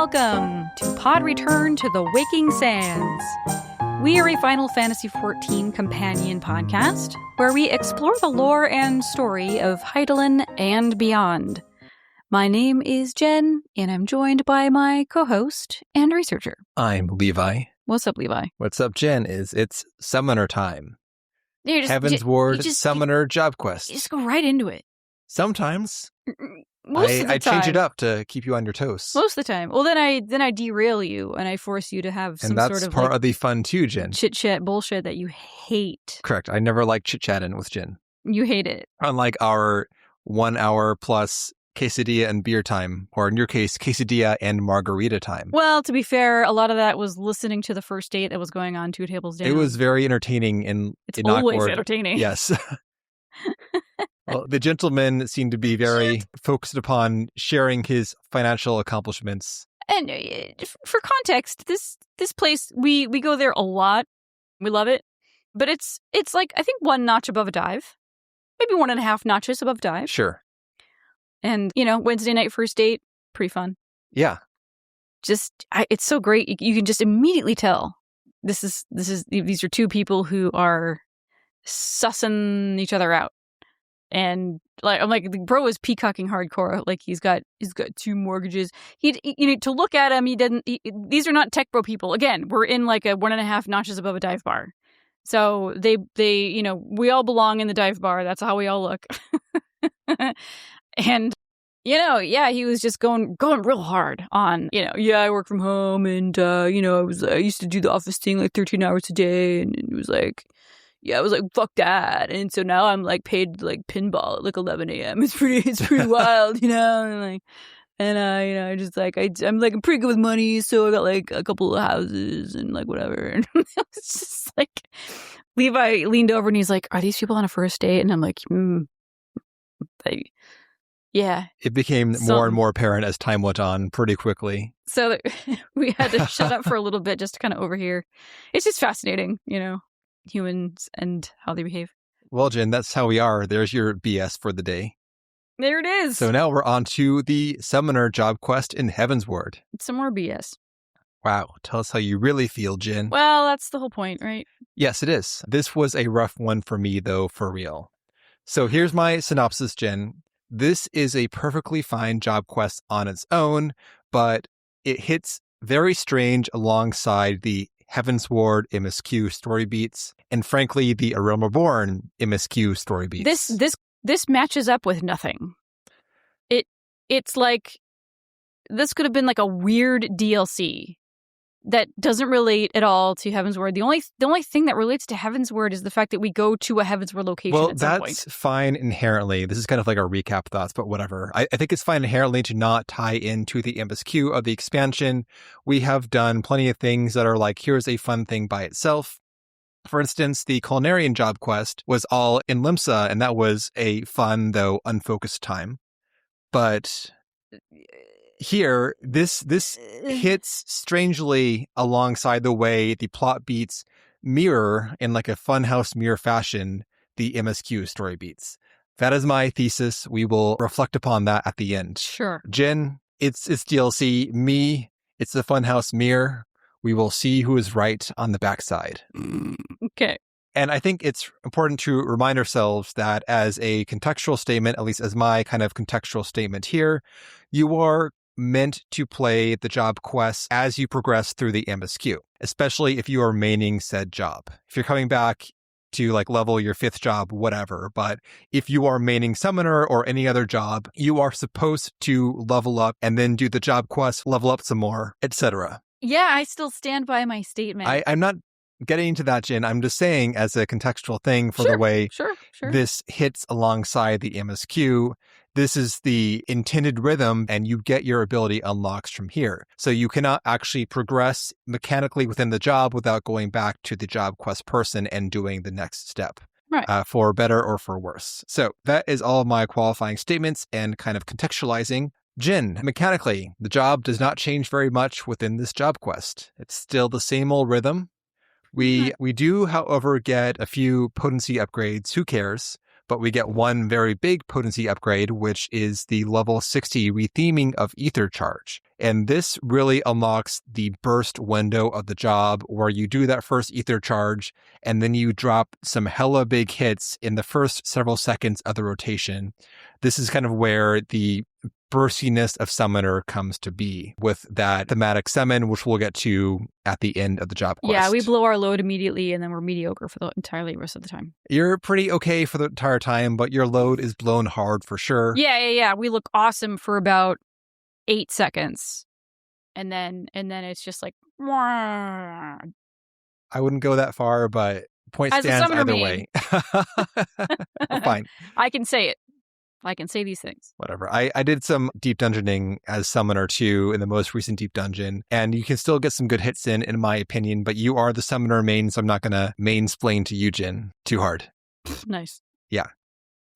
Welcome to Pod Return to the Waking Sands. We are a Final Fantasy XIV companion podcast where we explore the lore and story of Hydaelyn and beyond. My name is Jen, and I'm joined by my co-host and researcher. I'm Levi. What's up, Levi? What's up, Jen? It's summoner time. Heavensward Summoner job quest. You just go right into it. Sometimes. Most of the I time. change it up to keep you on your toes. Most of the time. Well, then I derail you and I force you to have some and that's sort of part of the fun too, Jen. chit-chat bullshit that you hate. Correct. I never like chit-chatting with Jen. You hate it. Unlike our 1 hour plus quesadilla and beer time, or in your case, quesadilla and margarita time. Well, to be fair, a lot of that was listening to the first date that was going on 2 tables down. It was very entertaining and it's always awkward. Entertaining. Yes. Well, the gentleman seemed to be very focused upon sharing his financial accomplishments. And for context, this place, we go there a lot. We love it. But it's like, I think 1 notch above a dive. Maybe 1.5 notches above dive. Sure. And, Wednesday night first date, pretty fun. Yeah. It's so great. You can just immediately tell these are 2 people who are sussing each other out. And I'm like, the bro is peacocking hardcore. Like he's got 2 mortgages. To look at him, these are not tech bro people. Again, we're in like a 1.5 notches above a dive bar. So they we all belong in the dive bar. That's how we all look. And he was just going real hard on, I work from home and I used to do the office thing like 13 hours a day, and it was like, I was like, fuck that. And so now I'm like paid like pinball at like 11 a.m. It's pretty wild, I'm pretty good with money, so I got like a couple of houses and like whatever. And it's just like, Levi leaned over and he's like, are these people on a first date? And I'm like, yeah. It became more and more apparent as time went on pretty quickly. So we had to shut up for a little bit just to kind of overhear. It's just fascinating, humans and how they behave. Well, Jen, that's how we are. There's your BS for the day. There it is. So now we're on to the summoner job quest in Heavensward. Some more BS. Wow. Tell us how you really feel, Jen. Well, that's the whole point, right? Yes, it is. This was a rough one for me, though, for real. So here's my synopsis, Jen. This is a perfectly fine job quest on its own, but it hits very strange alongside the Heavensward MSQ story beats, and frankly, the A Realm Reborn MSQ story beats. This matches up with nothing. It's like, this could have been like a weird DLC that doesn't relate at all to Heavensward. The only thing that relates to Heavensward is the fact that we go to a Heavensward location at some point. Well, that's fine inherently. This is kind of like our recap thoughts, but whatever. I think it's fine inherently to not tie into the MSQ of the expansion. We have done plenty of things that are like, here's a fun thing by itself. For instance, the Culinarian job quest was all in Limsa, and that was a fun, though unfocused time. But here, this hits strangely alongside the way the plot beats mirror, in like a funhouse mirror fashion, the MSQ story beats. That is my thesis. We will reflect upon that at the end. Sure. Jen, it's DLC. Me, it's the funhouse mirror. We will see who is right on the backside. Okay. And I think it's important to remind ourselves that as a contextual statement, at least as my kind of contextual statement here, you are meant to play the job quests as you progress through the MSQ, especially if you are maining said job. If you're coming back to like level your 5th job, whatever, but if you are maining summoner or any other job, you are supposed to level up and then do the job quest, level up some more, etc. Yeah, I still stand by my statement. I'm not getting into that, Jen. I'm just saying as a contextual thing for the way this hits alongside the MSQ. This is the intended rhythm, and you get your ability unlocks from here. So you cannot actually progress mechanically within the job without going back to the job quest person and doing the next step. Right. For better or for worse. So that is all of my qualifying statements and kind of contextualizing. Jen, mechanically, the job does not change very much within this job quest. It's still the same old rhythm. We do, however, get a few potency upgrades. Who cares? But we get one very big potency upgrade, which is the level 60 retheming of Ether Charge. And this really unlocks the burst window of the job where you do that first Ether Charge and then you drop some hella big hits in the first several seconds of the rotation. This is kind of where the burstiness of Summoner comes to be with that thematic summon, which we'll get to at the end of the job quest. Yeah, we blow our load immediately and then we're mediocre for the entirely rest of the time. You're pretty okay for the entire time, but your load is blown hard for sure. Yeah. We look awesome for about 8 seconds. And then it's just like... I wouldn't go that far, but point As stands either me. way. Fine. I can say it. I can say these things. Whatever. I did some deep dungeoning as Summoner too in the most recent deep dungeon, and you can still get some good hits in my opinion, but you are the Summoner main, so I'm not going to mansplain to you, Jin, too hard. Nice. Yeah.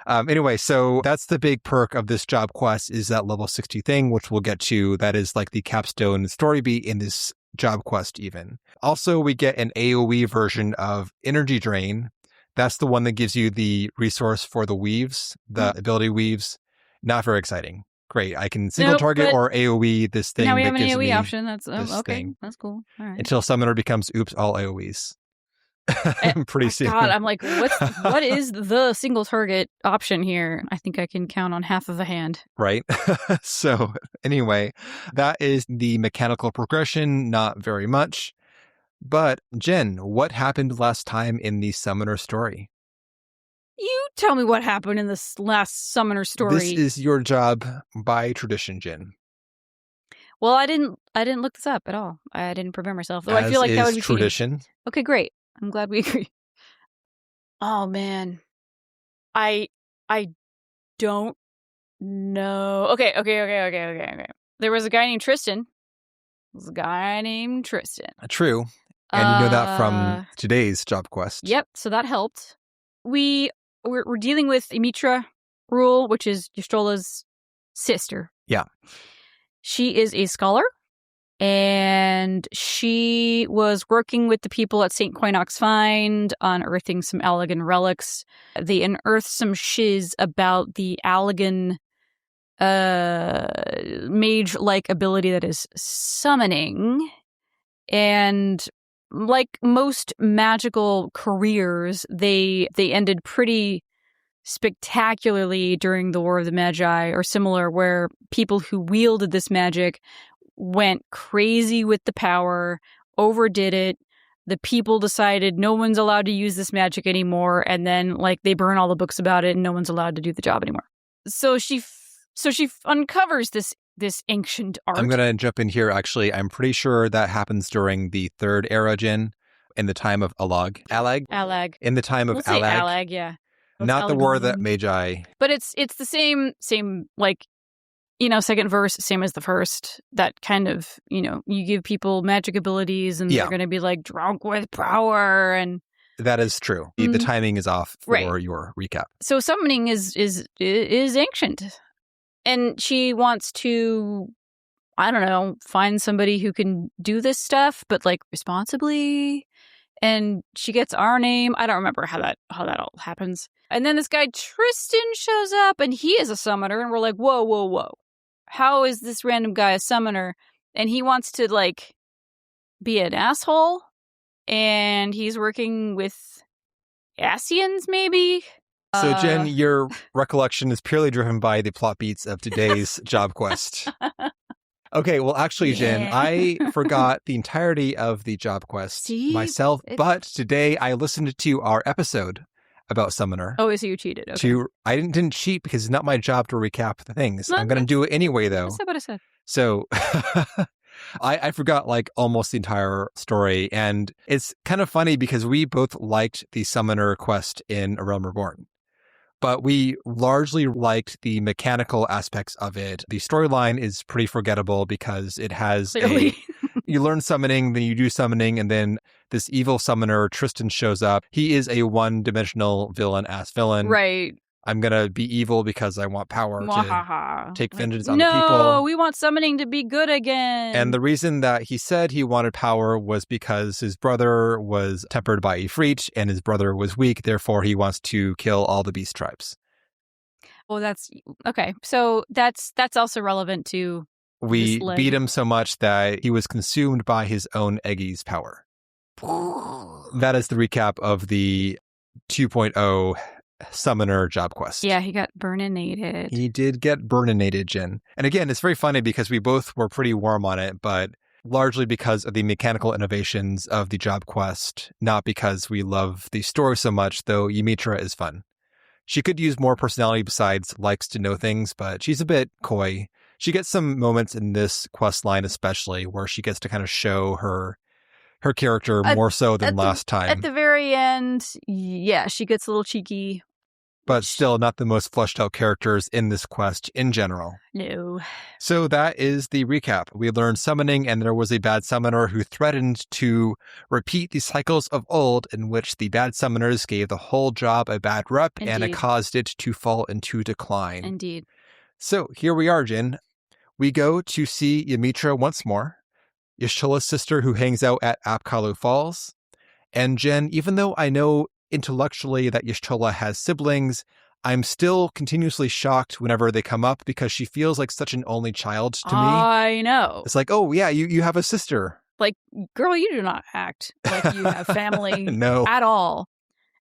Anyway, so that's the big perk of this job quest is that level 60 thing, which we'll get to. That is like the capstone story beat in this job quest even. Also, we get an AoE version of Energy Drain. That's the one that gives you the resource for the weaves, the ability weaves. Not very exciting. Great. I can single target or AoE this thing. Now we have an AoE option. That's okay. Thing. That's cool. All right. Until Summoner becomes oops, all AoEs. Pretty soon. God, I'm like, what is the single target option here? I think I can count on half of a hand. Right. So anyway, that is the mechanical progression. Not very much. But Jen, what happened last time in the Summoner story? You tell me what happened in this last Summoner story. This is your job by tradition, Jen. Well, I didn't look this up at all. I didn't prepare myself. Though As I feel like that would be tradition. cheating. Okay, great. I'm glad we agree. Oh man, I don't know. Okay. There was a guy named Tristan. True. And you know that from today's job quest. Yep. So that helped. We're dealing with Imitra Rule, which is Ystrola's sister. Yeah. She is a scholar, and she was working with the people at St. Quinox Find, unearthing some Allagan relics. They unearthed some shiz about the Allagan mage-like ability that is summoning. And like most magical careers, they ended pretty spectacularly during the War of the Magi or similar, where people who wielded this magic went crazy with the power, overdid it. The people decided no one's allowed to use this magic anymore, and then like they burn all the books about it and no one's allowed to do the job anymore. So she uncovers this ancient art. I'm going to jump in here, actually. I'm pretty sure that happens during the Third Era, Jin, in the time of Allag. In the time of Allag. Allag, yeah. Not the War of the Magi. But it's the same like, second verse, same as the first. That kind of, you give people magic abilities and they're going to be like drunk with power and... That is true. The timing is off for your recap. So summoning is ancient. And she wants to, I don't know, find somebody who can do this stuff, but like responsibly. And she gets our name. I don't remember how that all happens. And then this guy Tristan shows up, and he is a summoner. And we're like, whoa. How is this random guy a summoner? And he wants to like be an asshole. And he's working with Asians, maybe. So, Jen, your recollection is purely driven by the plot beats of today's job quest. Okay, well, actually, Jen, I forgot the entirety of the job quest myself, but today I listened to our episode about Summoner. Oh, so you cheated. Okay. I didn't cheat because it's not my job to recap the things. I'm going to do it anyway, though. That's what I said. So... I forgot like almost the entire story, and it's kind of funny because we both liked the Summoner quest in A Realm Reborn, but we largely liked the mechanical aspects of it. The storyline is pretty forgettable because it has you learn summoning, then you do summoning, and then this evil summoner, Tristan, shows up. He is a one-dimensional villain. Right. I'm going to be evil because I want power to take vengeance on the people. No, we want summoning to be good again. And the reason that he said he wanted power was because his brother was tempered by Ifrit and his brother was weak. Therefore, he wants to kill all the beast tribes. Well, that's okay. So that's also relevant to we beat him so much that he was consumed by his own Eggy's power. That is the recap of the 2.0 Summoner job quest. Yeah, he got burninated. He did get burninated, Jen. And again, it's very funny because we both were pretty warm on it, but largely because of the mechanical innovations of the job quest, not because we love the story so much, though Ymitra is fun. She could use more personality besides likes to know things, but she's a bit coy. She gets some moments in this quest line especially where she gets to kind of show her character more so than last time. At the very end, yeah, she gets a little cheeky. But still not the most fleshed out characters in this quest in general. No. So that is the recap. We learned summoning, and there was a bad summoner who threatened to repeat the cycles of old in which the bad summoners gave the whole job a bad rep. Indeed. And it caused it to fall into decline. Indeed. So here we are, Jin. We go to see Ymitra once more, Y'shtola's sister who hangs out at Apkallu Falls. And Jen, even though I know intellectually that Y'shtola has siblings, I'm still continuously shocked whenever they come up because she feels like such an only child to me. I know. It's like, oh yeah, you have a sister. Like, girl, you do not act like you have family no. at all.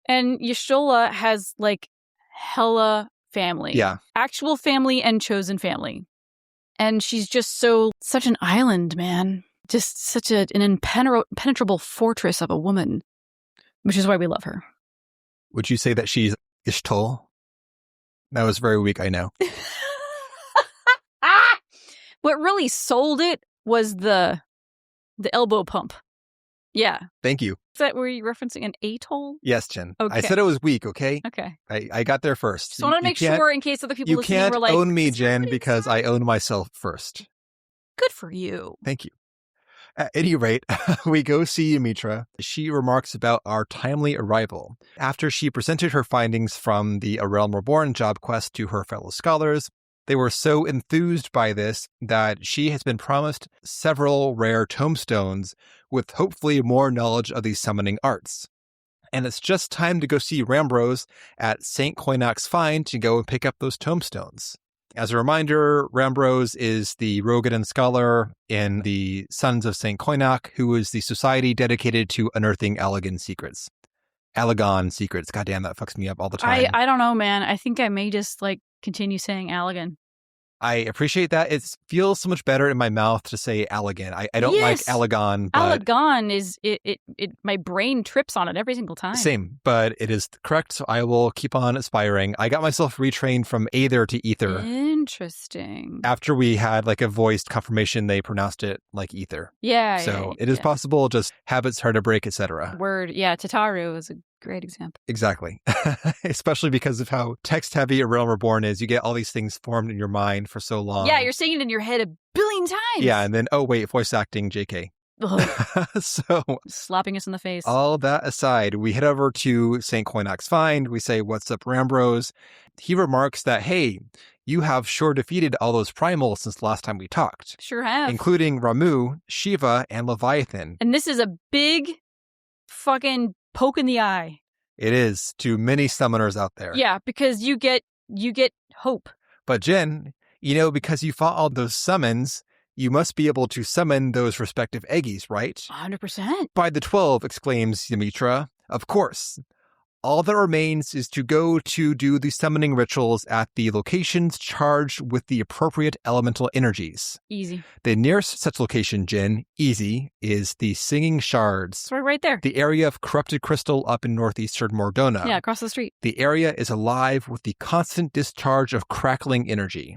And Y'shtola has like hella family. Yeah. Actual family and chosen family. And she's just such an island, man. Just such an impenetrable fortress of a woman, which is why we love her. Would you say that she's Y'shtol? That was very weak, I know. What really sold it was the elbow pump. Yeah. Thank you. Is that were you referencing an atoll? Yes, Jen. Okay. I said it was weak, okay? Okay. I got there first. Just want to make sure in case other people you listening can't were like, own me, Jen, because I own myself first. Good for you. Thank you. At any rate, we go see Ymitra. She remarks about our timely arrival. After she presented her findings from the A Realm Reborn job quest to her fellow scholars, they were so enthused by this that she has been promised several rare tomestones with hopefully more knowledge of the summoning arts. And it's just time to go see Rambros at St. Koinak's Find to go and pick up those tomestones. As a reminder, Rambros is the Rogadan scholar in the Sons of St. Koinak, who is the society dedicated to unearthing Allagan secrets. Allagan secrets. Goddamn, that fucks me up all the time. I don't know, man. I think I may just continue saying Allagan. I appreciate that. It feels so much better in my mouth to say Allagan. I don't like Allagan. But Allagan is it my brain trips on it every single time. Same, but it is correct. So I will keep on aspiring. I got myself retrained from Aether to Ether. Interesting. After we had a voiced confirmation, they pronounced it like Ether. Yeah. So it is possible, just habits hard to break, etc. Word. Yeah. Tataru is a great example. Exactly. Especially because of how text-heavy A Realm Reborn is. You get all these things formed in your mind for so long. Yeah, you're saying it in your head a billion times. Yeah, and then, oh, wait, voice acting, JK. So, slapping us in the face. All that aside, we head over to St. Koinak's Find. We say, what's up, Rambros? He remarks that, hey, you have sure defeated all those primals since last time we talked. Sure have. Including Ramu, Shiva, and Leviathan. And this is a big fucking poke in the eye. It is to many summoners out there. Yeah, because you get hope. But Jen, because you fought all those summons, you must be able to summon those respective Eggies, right? 100%. By the 12, exclaims Ymitra. Of course. All that remains is to go to do the summoning rituals at the locations charged with the appropriate elemental energies. Easy. The nearest such location, Jin, easy, is the Singing Shards. It's right there. The area of corrupted crystal up in northeastern Mordona. Yeah, across the street. The area is alive with the constant discharge of crackling energy.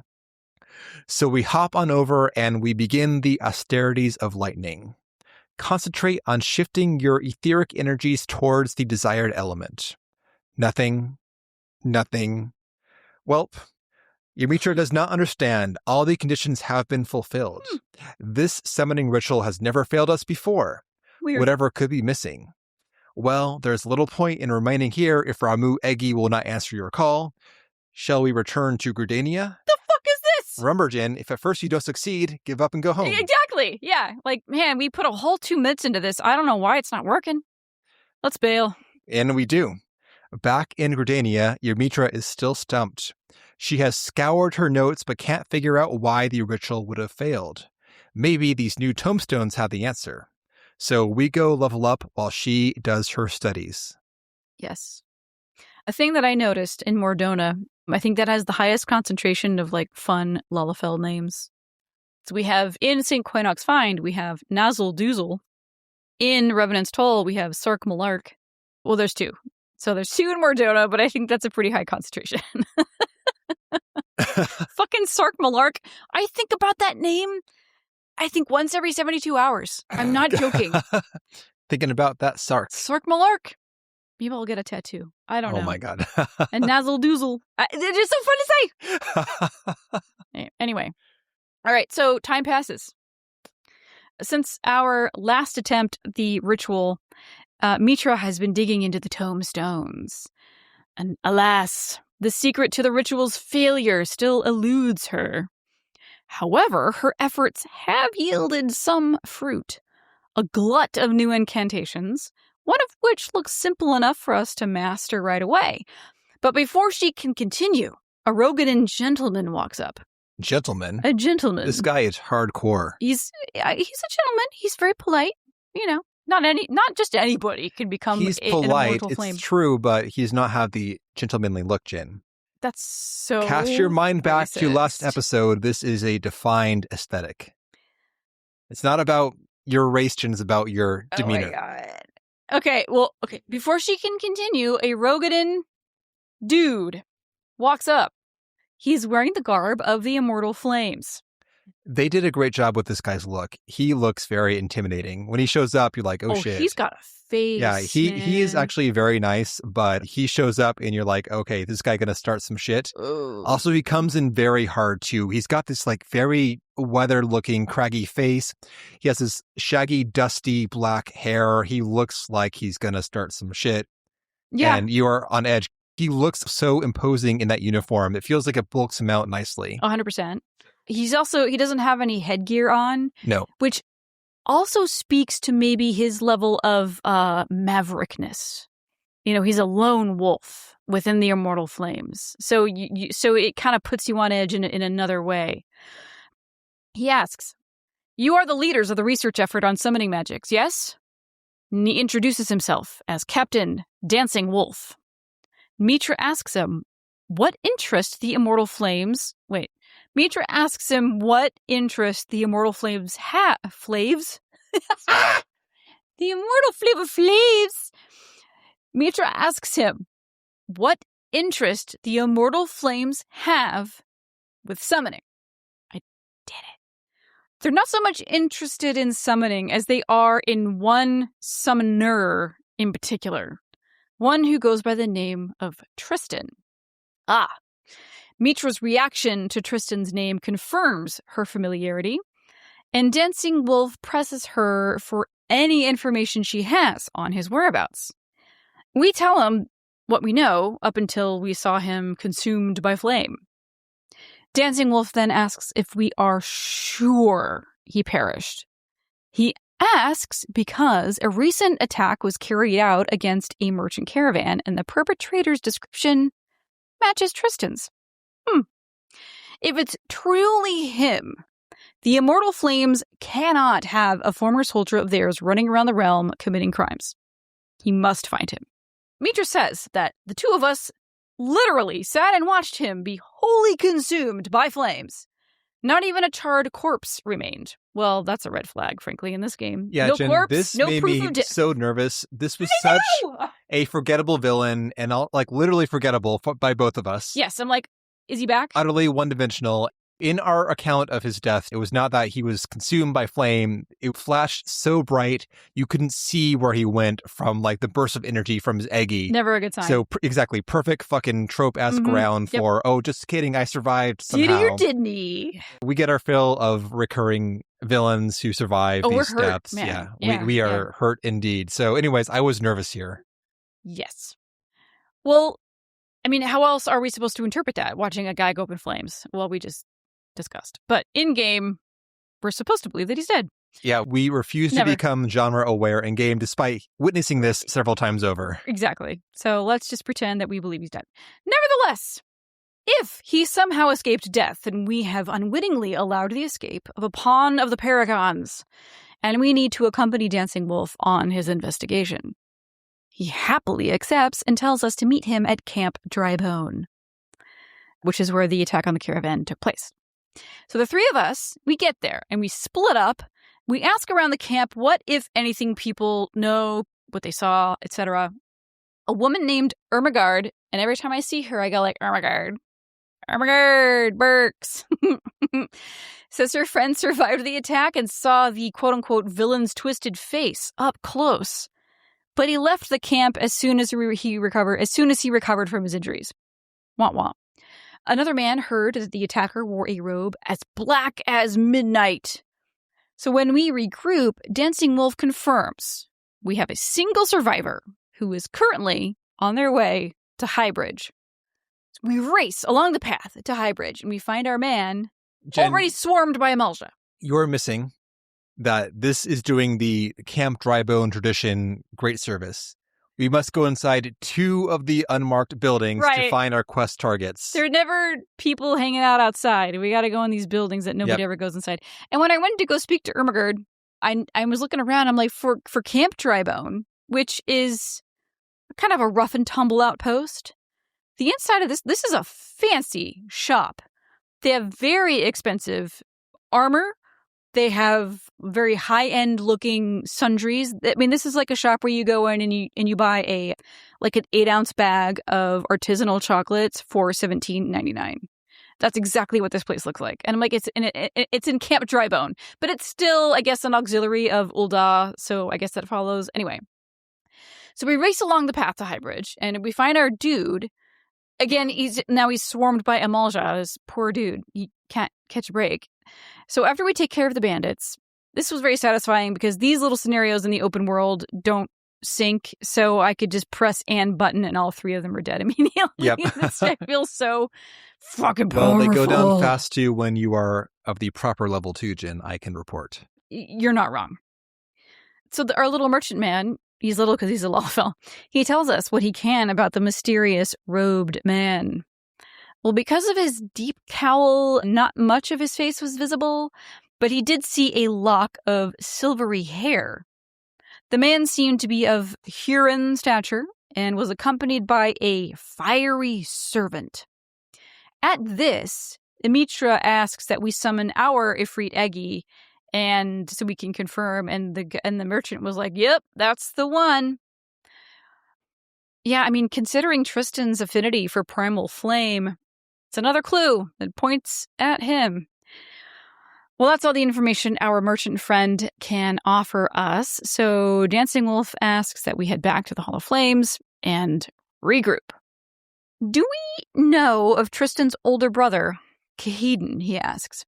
So we hop on over and we begin the austerities of lightning. Concentrate on shifting your etheric energies towards the desired element. Nothing. Welp, Ymitra does not understand. All the conditions have been fulfilled. This summoning ritual has never failed us before. Weird. Whatever could be missing. Well, there's little point in remaining here if Ramu Eggy will not answer your call. Shall we return to Gridania? The fuck is this? Remember, Jen, if at first you don't succeed, give up and go home. Exactly. Yeah. Like, man, we put a whole 2 minutes into this. I don't know why it's not working. Let's bail. And we do. Back in Gridania, Ymitra is still stumped. She has scoured her notes but can't figure out why the ritual would have failed. Maybe these new tombstones have the answer. So we go level up while she does her studies. Yes. A thing that I noticed in Mordona, I think that has the highest concentration of like fun Lalafell names. So we have in St. Quinox Find, we have Nazzle Doozle. In Revenant's Toll, we have Sark Malark. Well, there's 2. So there's 2 in Mordona, but I think that's a pretty high concentration. Fucking Sark Malark. I think about that name, I think once every 72 hours. I'm not joking. Thinking about that Sark. Sark Malark. Maybe I'll get a tattoo. I don't know. Oh my God. And Nazzle Doozle. They're just so fun to say. Anyway. All right, so time passes. Since our last attempt, the ritual, Mitra has been digging into the tombstones. And alas, the secret to the ritual's failure still eludes her. However, her efforts have yielded some fruit. A glut of new incantations, one of which looks simple enough for us to master right away. But before she can continue, a Rogadan gentleman walks up. Gentleman? A gentleman. This guy is hardcore. He's a gentleman. He's very polite. You know, not just anybody can become He's an polite. immortal It's flame. true, but he does not have the gentlemanly look, Jen. That's so Cast your mind back to last racist. episode. This is a defined aesthetic. It's not about your race, Jen. It's about your demeanor. Oh my God. Okay. Before she can continue, a Rogadan dude walks up. He's wearing the garb of the Immortal Flames. They did a great job with this guy's look. He looks very intimidating. When he shows up, you're like, oh shit. He's got a face. Yeah, he is actually very nice, but he shows up and you're like, okay, this guy gonna start some shit. Ooh. Also, he comes in very hard too. He's got this like very weathered looking craggy face. He has this shaggy, dusty black hair. He looks like he's gonna start some shit. Yeah. And you are on edge. He looks so imposing in that uniform. It feels like it bulks him out nicely. 100%. He doesn't have any headgear on. No. Which also speaks to maybe his level of maverickness. You know, he's a lone wolf within the Immortal Flames. So so it kind of puts you on edge in another way. He asks, "You are the leaders of the research effort on summoning magics, yes?" And he introduces himself as Captain Dancing Wolf. Mitra asks him what interest the Immortal Flames have. Flaves? The Immortal Flame of Flaves! Mitra asks him what interest the Immortal Flames have with summoning. I did it. They're not so much interested in summoning as they are in one summoner in particular. One who goes by the name of Tristan. Mitra's reaction to Tristan's name confirms her familiarity, and Dancing Wolf presses her for any information she has on his whereabouts. We tell him what we know up until we saw him consumed by flame. Dancing Wolf then asks if we are sure he perished. He asks because a recent attack was carried out against a merchant caravan, and the perpetrator's description matches Tristan's. If it's truly him, the Immortal Flames cannot have a former soldier of theirs running around the realm committing crimes. He must find him. Mitra says that the two of us literally sat and watched him be wholly consumed by flames. Not even a charred corpse remained. Well, that's a red flag, frankly, in this game. Yeah, No Jen, corpse, this no made proof me of death. so nervous. This was such a forgettable villain, and literally forgettable by both of us. Yes, I'm like, is he back? Utterly one-dimensional. In our account of his death, it was not that he was consumed by flame. It flashed so bright, you couldn't see where he went from, the burst of energy from his eggy. Never a good sign. So, exactly, perfect fucking trope-esque round for, just kidding, I survived somehow. Did he or didn't he? We get our fill of recurring villains who survive these we're hurt, deaths. man. We are hurt indeed. So anyways, I was nervous here. Yes. Well, I mean, how else are we supposed to interpret that, watching a guy go up in flames? Well, we just discussed. But in-game, we're supposed to believe that he's dead. Yeah, we refuse to become genre aware in game despite witnessing this several times over. Exactly. So let's just pretend that we believe he's dead. Nevertheless, if he somehow escaped death, then we have unwittingly allowed the escape of a pawn of the Paragons, and we need to accompany Dancing Wolf on his investigation. He happily accepts and tells us to meet him at Camp Drybone, which is where the attack on the caravan took place. So the three of us, we get there and we split up. We ask around the camp what, if anything, people know, what they saw, etc. A woman named Ermengarde, and every time I see her, I go like, Ermengarde, Burks, says her friend survived the attack and saw the quote-unquote villain's twisted face up close. But he left the camp as soon as he recovered from his injuries. Womp womp. Another man heard that the attacker wore a robe as black as midnight. So when we regroup, Dancing Wolf confirms we have a single survivor who is currently on their way to Highbridge. So we race along the path to Highbridge, and we find our man already swarmed by Amalja. You're missing that this is doing the Camp Drybone tradition great service. We must go inside 2 of the unmarked buildings to find our quest targets. There are never people hanging out outside. We got to go in these buildings that nobody ever goes inside. And when I went to go speak to Ermengarde, I was looking around. I'm like, for Camp Drybone, which is kind of a rough and tumble outpost, the inside of this is a fancy shop. They have very expensive armor. They have very high-end looking sundries. I mean, this is like a shop where you go in and you buy an 8-ounce bag of artisanal chocolates for $17.99. That's exactly what this place looks like. And I'm like, it's in Camp Drybone, but it's still, I guess, an auxiliary of Ul'dah, so I guess that follows. Anyway, so we race along the path to Highbridge, and we find our dude. Again, he's swarmed by Amalja, this poor dude. He can't catch a break. So after we take care of the bandits, this was very satisfying because these little scenarios in the open world don't sync, so I could just press and button and all 3 of them are dead immediately. Yep. This feels so fucking powerful. Well, they go down fast too when you are of the proper level 2, Jin, I can report. You're not wrong. So our little merchant man, he's little because he's a lawfell, he tells us what he can about the mysterious robed man. Well, because of his deep cowl, not much of his face was visible, but he did see a lock of silvery hair. The man seemed to be of Huron stature and was accompanied by a fiery servant. At this, Imitra asks that we summon our Ifrit Eggy, and so we can confirm, and the merchant was like, yep, that's the one. Yeah, I mean, considering Tristan's affinity for primal flame, it's another clue that points at him. Well, that's all the information our merchant friend can offer us. So Dancing Wolf asks that we head back to the Hall of Flames and regroup. Do we know of Tristan's older brother, Kahedon, he asks.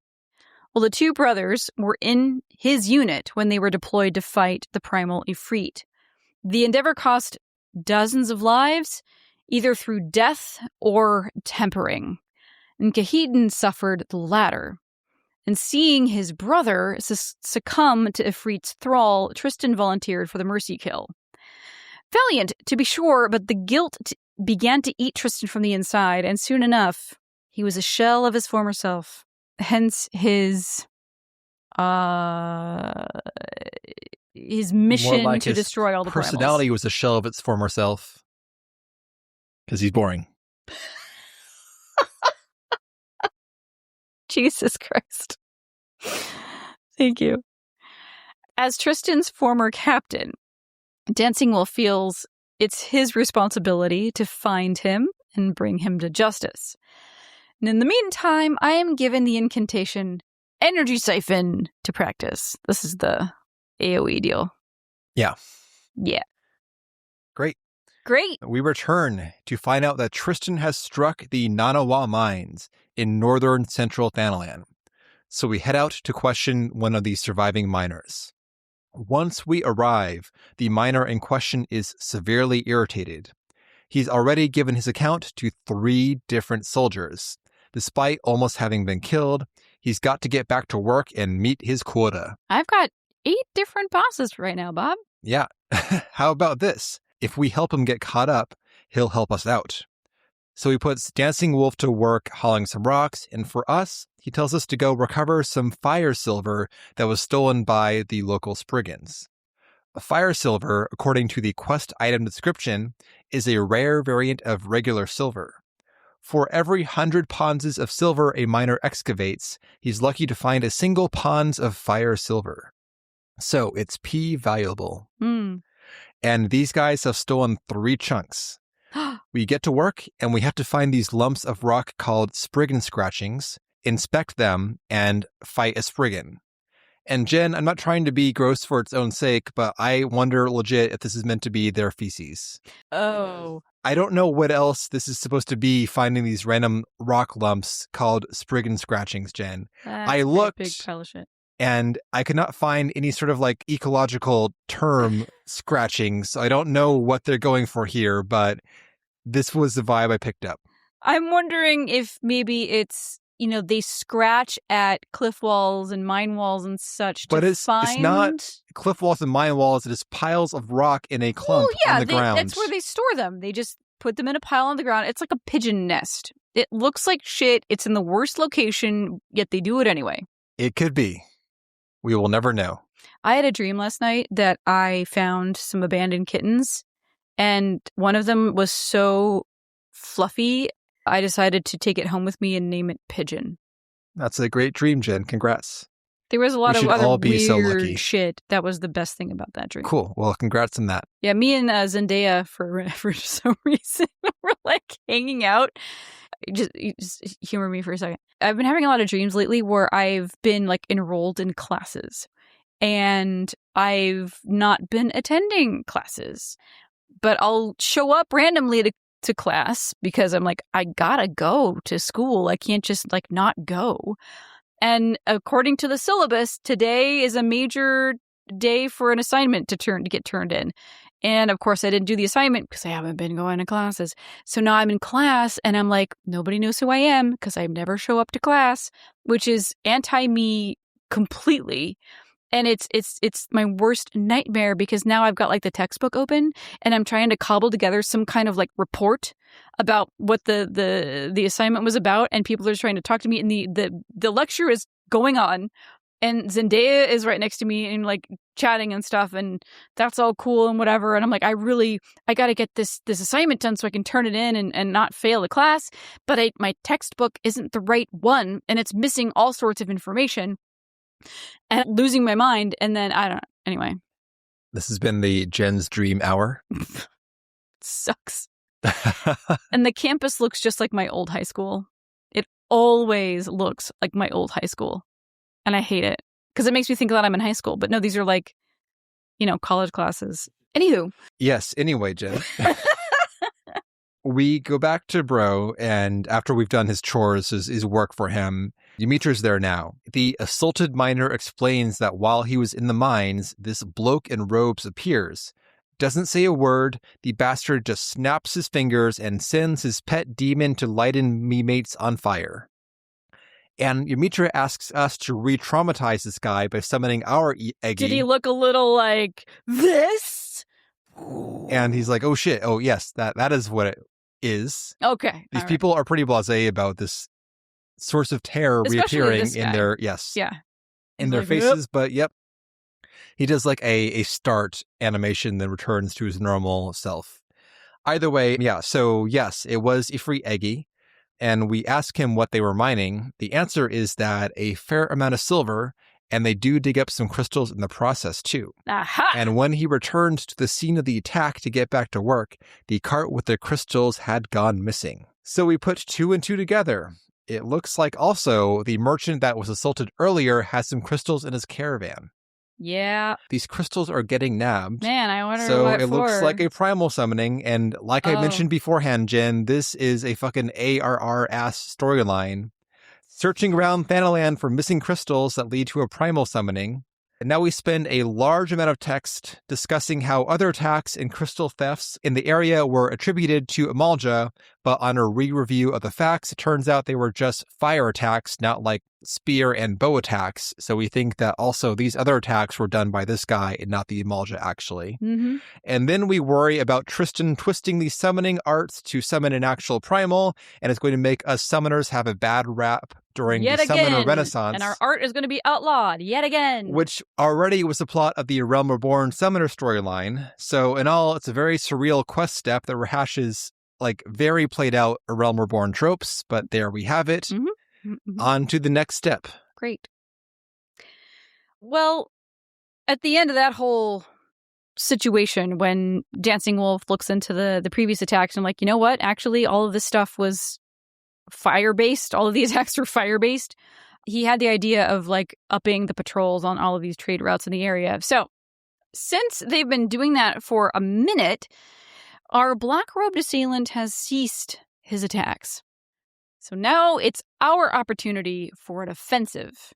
Well, the 2 brothers were in his unit when they were deployed to fight the primal Ifrit. The endeavor cost dozens of lives, either through death or tempering. And Kahedon suffered the latter. And seeing his brother succumb to Ifrit's thrall, Tristan volunteered for the mercy kill. Valiant, to be sure, but the guilt began to eat Tristan from the inside, and soon enough, he was a shell of his former self. Hence his mission like to destroy all the personality primals. Was a shell of its former self. Because he's boring. Jesus Christ. Thank you. As Tristan's former captain, Dancing Wolf feels it's his responsibility to find him and bring him to justice. And in the meantime, I am given the incantation Energy Siphon to practice. This is the AoE deal. Yeah. Yeah. Great. We return to find out that Tristan has struck the Nanawa mines in northern central Thanalan. So we head out to question one of the surviving miners. Once we arrive, the miner in question is severely irritated. He's already given his account to 3 different soldiers. Despite almost having been killed, he's got to get back to work and meet his quota. I've got 8 different bosses right now, Bob. Yeah. How about this? If we help him get caught up, he'll help us out. So he puts Dancing Wolf to work hauling some rocks, and for us, he tells us to go recover some fire silver that was stolen by the local Spriggans. A fire silver, according to the quest item description, is a rare variant of regular silver. For every 100 ponds of silver a miner excavates, he's lucky to find a single pond of fire silver. So it's P-valuable. And these guys have stolen 3 chunks. We get to work, and we have to find these lumps of rock called Spriggan scratchings, inspect them, and fight a Spriggan. And Jen, I'm not trying to be gross for its own sake, but I wonder legit if this is meant to be their feces. Oh. I don't know what else this is supposed to be, finding these random rock lumps called Spriggan scratchings, Jen. That's I looked, big pile of shit. and I could not find any sort of like ecological term scratching, so I don't know what they're going for here, but this was the vibe I picked up. I'm wondering if maybe it's, they scratch at cliff walls and mine walls and such But to it's find... not cliff walls and mine walls. It is piles of rock in a clump on the ground. That's where they store them. They just put them in a pile on the ground. It's like a pigeon nest. It looks like shit. It's in the worst location, yet they do it anyway. It could be. We will never know. I had a dream last night that I found some abandoned kittens, and one of them was so fluffy, I decided to take it home with me and name it Pigeon. That's a great dream, Jen. Congrats. There was a lot We of should other all be so lucky. weird shit. That was the best thing about that dream. Cool. Well, congrats on that. Yeah, me and Zendaya, for some reason, were like hanging out. Just humor me for a second. I've been having a lot of dreams lately where I've been like enrolled in classes, and I've not been attending classes, but I'll show up randomly to class because I'm like, I gotta go to school. I can't just like not go. And according to the syllabus, today is a major day for an assignment to get turned in. And of course, I didn't do the assignment because I haven't been going to classes. So now I'm in class and I'm like, nobody knows who I am because I never show up to class, which is anti-me completely. And it's my worst nightmare because now I've got like the textbook open and I'm trying to cobble together some kind of like report about what the assignment was about, and people are trying to talk to me, and the lecture is going on, and Zendaya is right next to me and like chatting and stuff, and that's all cool and whatever. And I'm like, I got to get this assignment done so I can turn it in and not fail the class. But my textbook isn't the right one, and it's missing all sorts of information. And losing my mind, and then I don't know. Anyway. This has been the Jen's Dream Hour. It sucks. And the campus looks just like my old high school. It always looks like my old high school. And I hate it. Because it makes me think that I'm in high school. But no, these are like, college classes. Anywho. Yes, anyway, Jen. We go back to Bro, and after we've done his chores, his work for him, Dimitri's there now. The assaulted miner explains that while he was in the mines, this bloke in robes appears. Doesn't say a word, the bastard just snaps his fingers and sends his pet demon to light me mates on fire. And Dimitra asks us to re-traumatize this guy by summoning our Eggy. Did he look a little like this? And he's like, oh shit, oh yes, that is what it is. Okay. These people are pretty blasé about this source of terror reappearing in their, in their faces, but yep. He does like a start animation, then returns to his normal self. Either way, yeah, so yes, it was Ifrit Eggy, and we ask him what they were mining. The answer is that a fair amount of silver, and they do dig up some crystals in the process too. Aha! And when he returned to the scene of the attack to get back to work, the cart with the crystals had gone missing. So we put 2 and 2 together. It looks like also the merchant that was assaulted earlier has some crystals in his caravan. Yeah. These crystals are getting nabbed. Man, I wonder so what it for. looks like a primal summoning, and like I mentioned beforehand, Jen, this is a fucking ARR-ass storyline. Searching around Thanalan for missing crystals that lead to a primal summoning. And now we spend a large amount of text discussing how other attacks and crystal thefts in the area were attributed to Amalja, but on a re-review of the facts, it turns out they were just fire attacks, not like spear and bow attacks. So we think that also these other attacks were done by this guy and not the Amalja, actually. Mm-hmm. And then we worry about Tristan twisting the summoning arts to summon an actual primal, and it's going to make us summoners have a bad rap during the Summoner Renaissance. And our art is going to be outlawed yet again. Which already was the plot of the Realm Reborn Summoner storyline. So in all, it's a very surreal quest step that rehashes like very played out Realm Reborn tropes, but there we have it. Mm-hmm. Mm-hmm. On to the next step. Great. Well, at the end of that whole situation, when Dancing Wolf looks into the previous attacks, I'm like, you know what? Actually, all of this stuff was fire-based. All of the attacks were fire-based. He had the idea of like upping the patrols on all of these trade routes in the area. So since they've been doing that for a minute, our black-robed assailant has ceased his attacks. So now it's our opportunity for an offensive.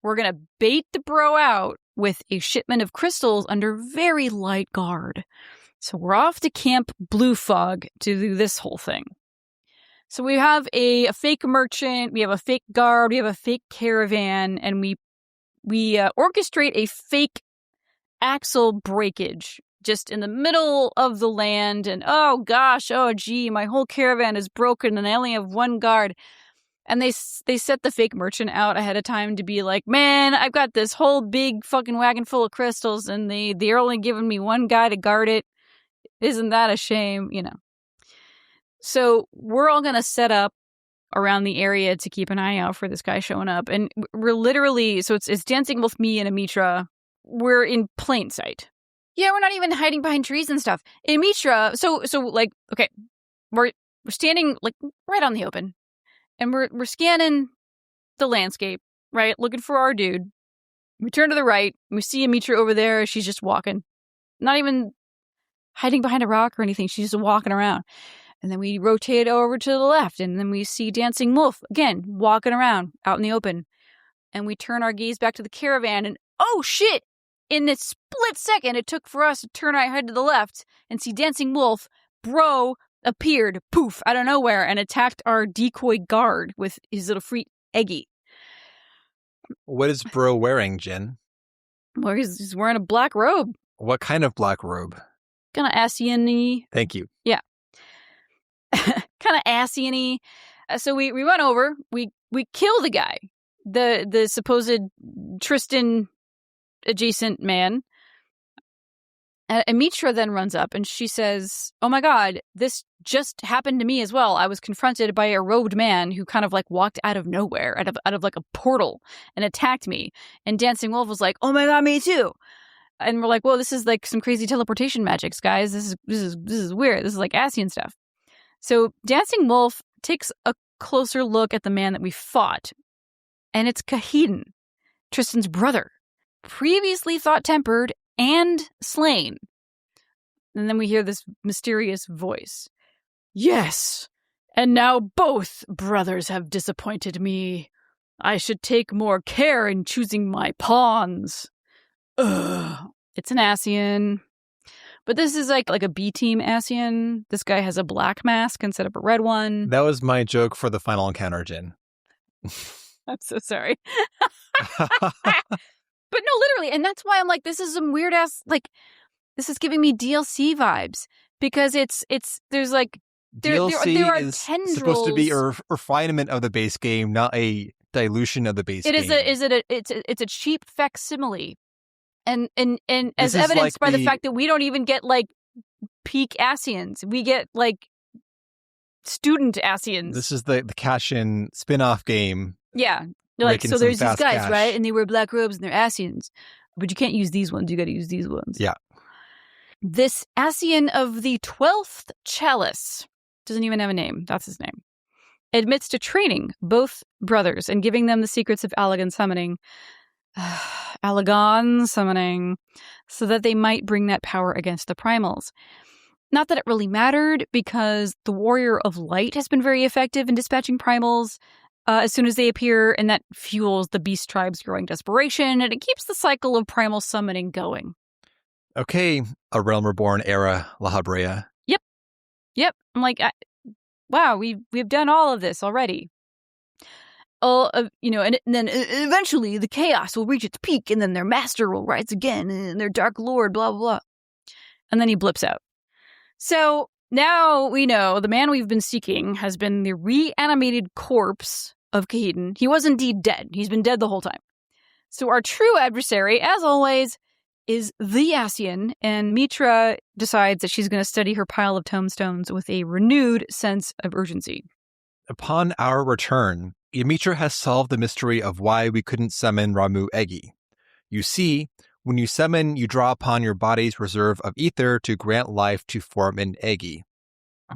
We're going to bait the bro out with a shipment of crystals under very light guard. So we're off to Camp Blue Fog to do this whole thing. So we have a fake merchant, we have a fake guard, we have a fake caravan, and we orchestrate a fake axle breakage just in the middle of the land. And oh gosh, oh gee, my whole caravan is broken and I only have one guard. And they set the fake merchant out ahead of time to be like, man, I've got this whole big fucking wagon full of crystals and they're only giving me one guy to guard it. Isn't that a shame? You know. So we're all going to set up around the area to keep an eye out for this guy showing up. And we're literally, so it's Dancing Wolf, me, and Amitra. We're in plain sight. Yeah, we're not even hiding behind trees and stuff. In Amitra, so like, okay, we're standing like right on the open. And we're scanning the landscape, right? Looking for our dude. We turn to the right. We see Amitra over there. She's just walking. Not even hiding behind a rock or anything. She's just walking around. And then we rotate over to the left, and then we see Dancing Wolf, again, walking around out in the open. And we turn our gaze back to the caravan, and oh shit! In this split second it took for us to turn our head to the left and see Dancing Wolf, bro, appeared, poof, out of nowhere, and attacked our decoy guard with his little freak, Eggy. What is bro wearing, Jen? Well, he's wearing a black robe. What kind of black robe? Kind of assy-y. Thank you. Yeah. Kind of assy-y. So we run over, we kill the guy, the supposed Tristan adjacent man. Amitra then runs up and she says, oh my god, this just happened to me as well. I was confronted by a robed man who kind of like walked out of nowhere, out of like a portal and attacked me. And Dancing Wolf was like, oh my god, me too. And we're like, whoa, this is like some crazy teleportation magics, guys. This is weird. This is like Asian stuff. So Dancing Wolf takes a closer look at the man that we fought. And it's Kahedon, Tristan's brother, previously thought tempered and slain. And then we hear this mysterious voice. Yes, and now both brothers have disappointed me. I should take more care in choosing my pawns. Ugh. It's an Asian. But this is like a B-team Asian. This guy has a black mask instead of a red one. That was my joke for the final encounter, Jen. I'm so sorry. But no, literally. And that's why I'm like, this is some weird ass, like, this is giving me DLC vibes. Because there's like, DLC there are is tendrils. Supposed to be a refinement of the base game, not a dilution of the base game. It's a cheap facsimile. And as This is evidenced like by the fact that we don't even get like peak Asians. We get like student Asians. This is the cash-in spin-off game. Yeah. They're like, Making so some there's these fast guys, cash. right? And they wear black robes and they're Asians. But you can't use these ones. You got to use these ones. Yeah. This Asian of the 12th Chalice, doesn't even have a name. That's his name. Admits to training both brothers and giving them the secrets of Allagan summoning. Allagan summoning. So that they might bring that power against the primals. Not that it really mattered, because the Warrior of Light has been very effective in dispatching primals. as soon as they appear, and that fuels the beast tribe's growing desperation, and it keeps the cycle of primal summoning going. Okay, a Realm Reborn era La Habrea. Yep. I'm like, wow, we've done all of this already. And then eventually the chaos will reach its peak, and then their master will rise again, and their dark lord, blah, blah, blah. And then he blips out. So now we know the man we've been seeking has been the reanimated corpse of Kahedon. He was indeed dead. He's been dead the whole time. So our true adversary, as always, is the Ascian, and Mitra decides that she's going to study her pile of tombstones with a renewed sense of urgency. Upon our return, Ymitra has solved the mystery of why we couldn't summon Ramu Egi. You see, when you summon, you draw upon your body's reserve of ether to grant life to form an Egi.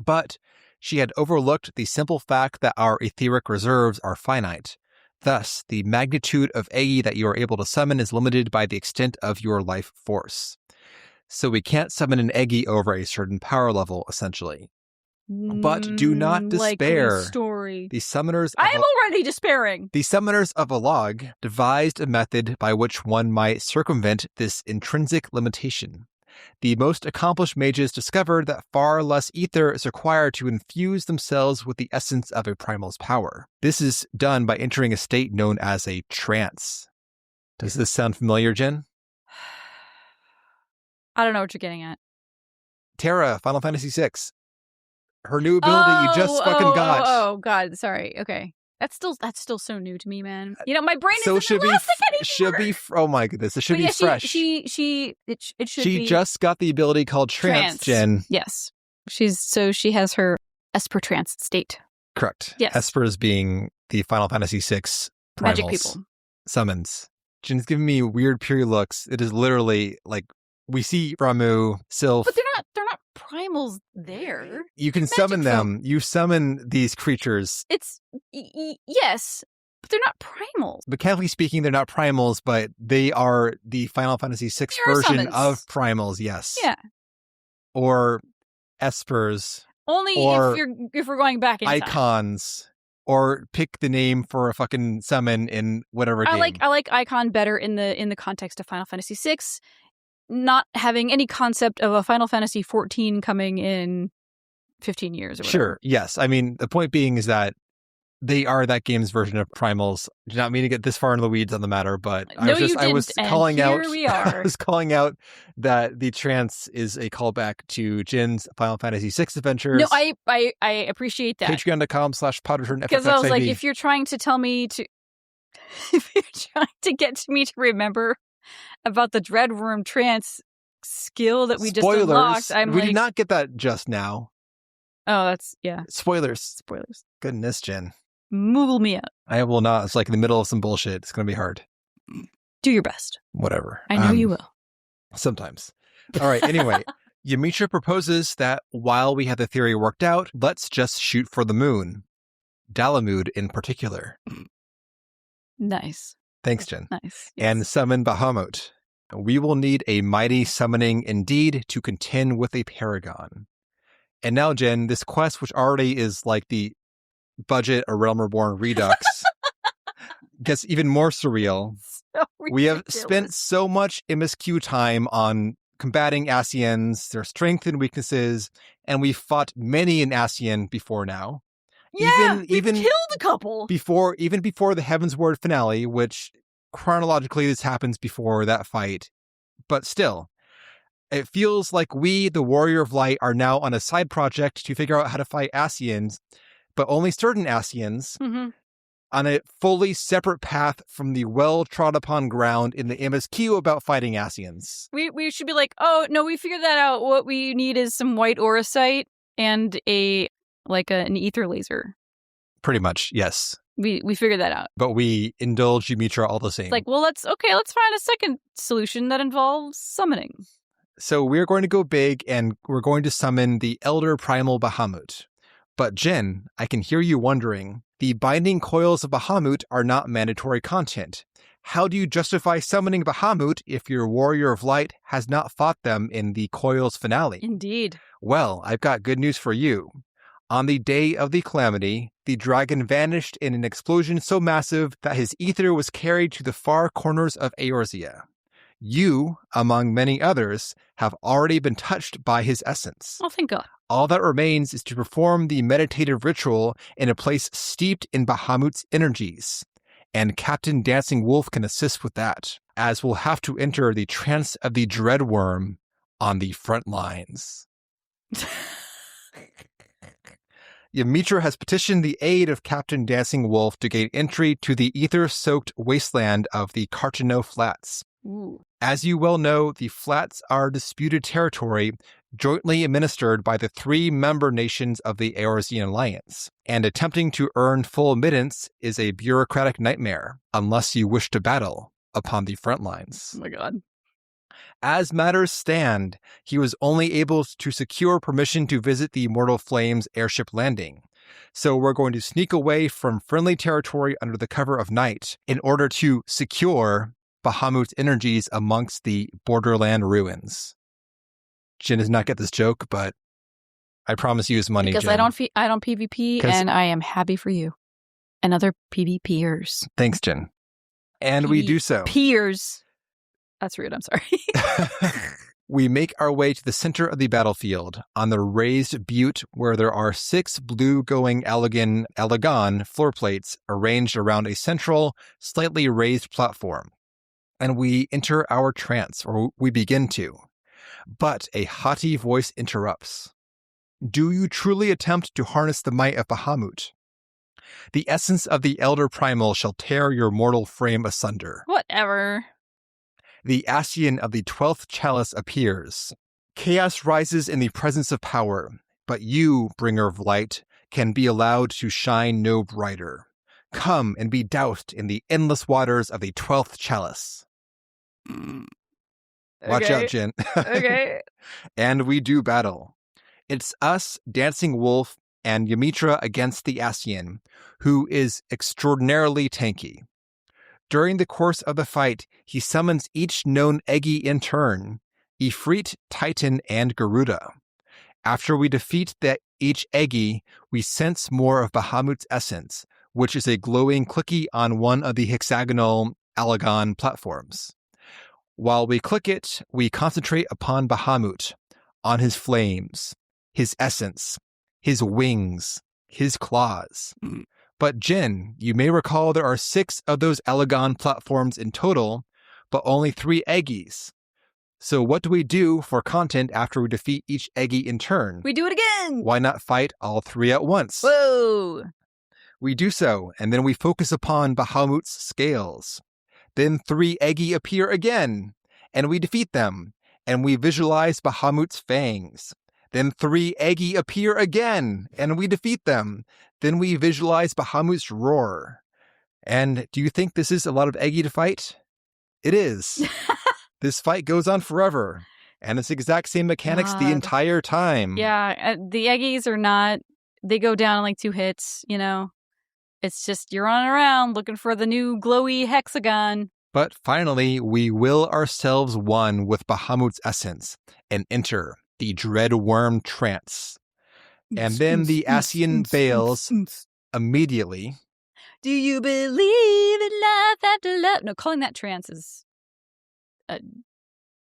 But she had overlooked the simple fact that our etheric reserves are finite. Thus, the magnitude of Egi that you are able to summon is limited by the extent of your life force. So we can't summon an Egi over a certain power level, essentially. But do not despair. Story. The summoners I am already despairing. The summoners of Alag devised a method by which one might circumvent this intrinsic limitation. The most accomplished mages discovered that far less ether is required to infuse themselves with the essence of a primal's power. This is done by entering a state known as a trance. Does this sound familiar, Jen? I don't know what you're getting at. Terra, Final Fantasy VI. Her new ability you just fucking got. Oh, God. Sorry. Okay. That's still so new to me, man. You know, my brain so isn't elastic anymore. Oh my goodness, it should be fresh. It should be. She just got the ability called trance, Jen. Yes. She has her Esper trance state. Correct. Yes. Espers being the Final Fantasy VI primals. Magic people. Summons. Jen's giving me weird period looks. It is literally like we see Ramu, Sylph. But they're not primals there. You can summon them. You summon these creatures. It's yes, but they're not primals. Mechanically speaking, they're not primals, but they are the Final Fantasy VI version of primals, yes. Yeah. Or espers. Only if we're going back in time. Icons. Or pick the name for a fucking summon in whatever game. I like Icon better in the context of Final Fantasy VI. Not having any concept of a Final Fantasy 14 coming in 15 years or whatever. Sure, yes. I mean, the point being is that they are that game's version of primals. I do not mean to get this far into the weeds on the matter, but I was calling out that the trance is a callback to Jin's Final Fantasy VI adventures. No, I appreciate that. Patreon.com/podreturnffxiv. Because I was like, if you're trying to tell me to... if you're trying to get me to remember about the Dreadworm trance skill that we just unlocked, we did not get that just now. Oh, that's, yeah. Spoilers. Goodness, Jen. Moogle me out. I will not. It's like in the middle of some bullshit. It's going to be hard. Do your best. Whatever. I know you will. Sometimes. All right. Anyway, Ymitra proposes that while we have the theory worked out, let's just shoot for the moon. Dalamud in particular. Nice. Thanks, Jen. Nice. Yes. And summon Bahamut. We will need a mighty summoning indeed to contend with a paragon. And now, Jen, this quest, which already is like the budget A Realm Reborn Redux, gets even more surreal. So we have spent so much MSQ time on combating Ascians, their strengths and weaknesses, and we've fought many an Ascian before now. Yeah, even killed a couple. Before the Heavensward finale, which chronologically this happens before that fight. But still, it feels like we, the Warrior of Light, are now on a side project to figure out how to fight Ascians, but only certain Ascians, on a fully separate path from the well-trod-upon ground in the MSQ about fighting Ascians. We should be like, oh, no, we figured that out. What we need is some white auracite and an ether laser. Pretty much, yes. We figured that out. But we indulge Ymitra all the same. It's like, well, let's find a second solution that involves summoning. So we're going to go big, and we're going to summon the Elder Primal Bahamut. But Jen, I can hear you wondering, the binding coils of Bahamut are not mandatory content. How do you justify summoning Bahamut if your Warrior of Light has not fought them in the coils finale? Indeed. Well, I've got good news for you. On the day of the calamity, the dragon vanished in an explosion so massive that his ether was carried to the far corners of Eorzea. You, among many others, have already been touched by his essence. Oh, thank God. All that remains is to perform the meditative ritual in a place steeped in Bahamut's energies. And Captain Dancing Wolf can assist with that, as we'll have to enter the trance of the Dread Worm on the front lines. Ymitra has petitioned the aid of Captain Dancing Wolf to gain entry to the ether-soaked wasteland of the Cartano Flats. Ooh. As you well know, the Flats are disputed territory jointly administered by the 3 member nations of the Eorzean Alliance, and attempting to earn full admittance is a bureaucratic nightmare, unless you wish to battle upon the front lines. Oh my God. As matters stand, he was only able to secure permission to visit the Immortal Flames airship landing. So we're going to sneak away from friendly territory under the cover of night in order to secure Bahamut's energies amongst the borderland ruins. Jin does not get this joke, but I promise you his money, Because Jin. I don't PvP, and I am happy for you. And other PvPers. Thanks, Jin. And we do so. Peers. That's rude, I'm sorry. We make our way to the center of the battlefield on the raised butte where there are 6 blue-going Alagon floor plates arranged around a central, slightly raised platform. And we enter our trance, or we begin to. But a haughty voice interrupts. Do you truly attempt to harness the might of Bahamut? The essence of the Elder Primal shall tear your mortal frame asunder. Whatever. The Ascian of the 12th Chalice appears. Chaos rises in the presence of power, but you, bringer of light, can be allowed to shine no brighter. Come and be doused in the endless waters of the 12th Chalice. Watch out, Jin. Okay. And we do battle. It's us, Dancing Wolf, and Ymitra against the Ascian, who is extraordinarily tanky. During the course of the fight, he summons each known Eggy in turn, Ifrit, Titan, and Garuda. After we defeat each Eggy, we sense more of Bahamut's essence, which is a glowing clicky on one of the hexagonal Alagon platforms. While we click it, we concentrate upon Bahamut, on his flames, his essence, his wings, his claws. But Jin, you may recall there are 6 of those Alagon platforms in total, but only 3 Eggies. So what do we do for content after we defeat each Eggy in turn? We do it again! Why not fight all 3 at once? Whoa! We do so, and then we focus upon Bahamut's scales. Then 3 Eggy appear again, and we defeat them, and we visualize Bahamut's fangs. Then 3 Eggy appear again, and we defeat them. Then we visualize Bahamut's roar. And do you think this is a lot of Eggy to fight? It is. This fight goes on forever, and it's the exact same mechanics the entire time. Yeah, the Eggies are not, they go down in like 2 hits, you know? It's just you're running around looking for the new glowy hexagon. But finally, we will ourselves one with Bahamut's essence and enter the Dread Worm trance. And then the Ascian bails immediately. Do you believe in life after love? No, calling that trance is a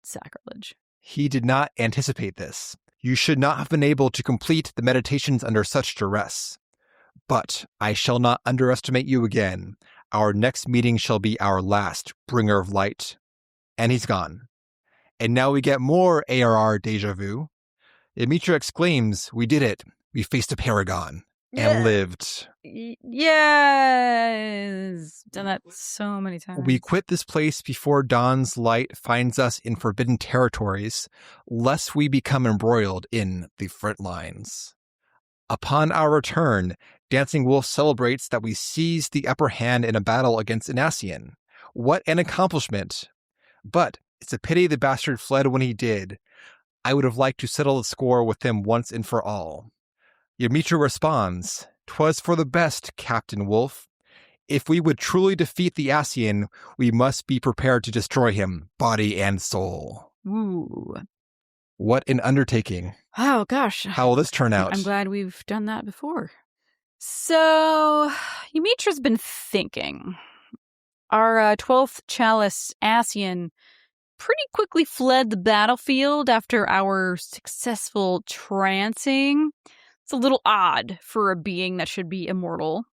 sacrilege. He did not anticipate this. You should not have been able to complete the meditations under such duress. But I shall not underestimate you again. Our next meeting shall be our last, bringer of light. And he's gone. And now we get more ARR deja vu. Ymitra exclaims, we did it. We faced a paragon and lived. Yes. Done that so many times. We quit this place before dawn's light finds us in forbidden territories, lest we become embroiled in the front lines. Upon our return, Dancing Wolf celebrates that we seized the upper hand in a battle against an Ascian. What an accomplishment! But it's a pity the bastard fled when he did. I would have liked to settle the score with him once and for all. Ymitra responds, 'Twas for the best, Captain Wolf. If we would truly defeat the Ascian, we must be prepared to destroy him, body and soul. Ooh. What an undertaking. Oh, gosh. How will this turn out? I'm glad we've done that before. So, Ymitra's been thinking. Our 12th Chalice, Ascian, pretty quickly fled the battlefield after our successful trancing. It's a little odd for a being that should be immortal.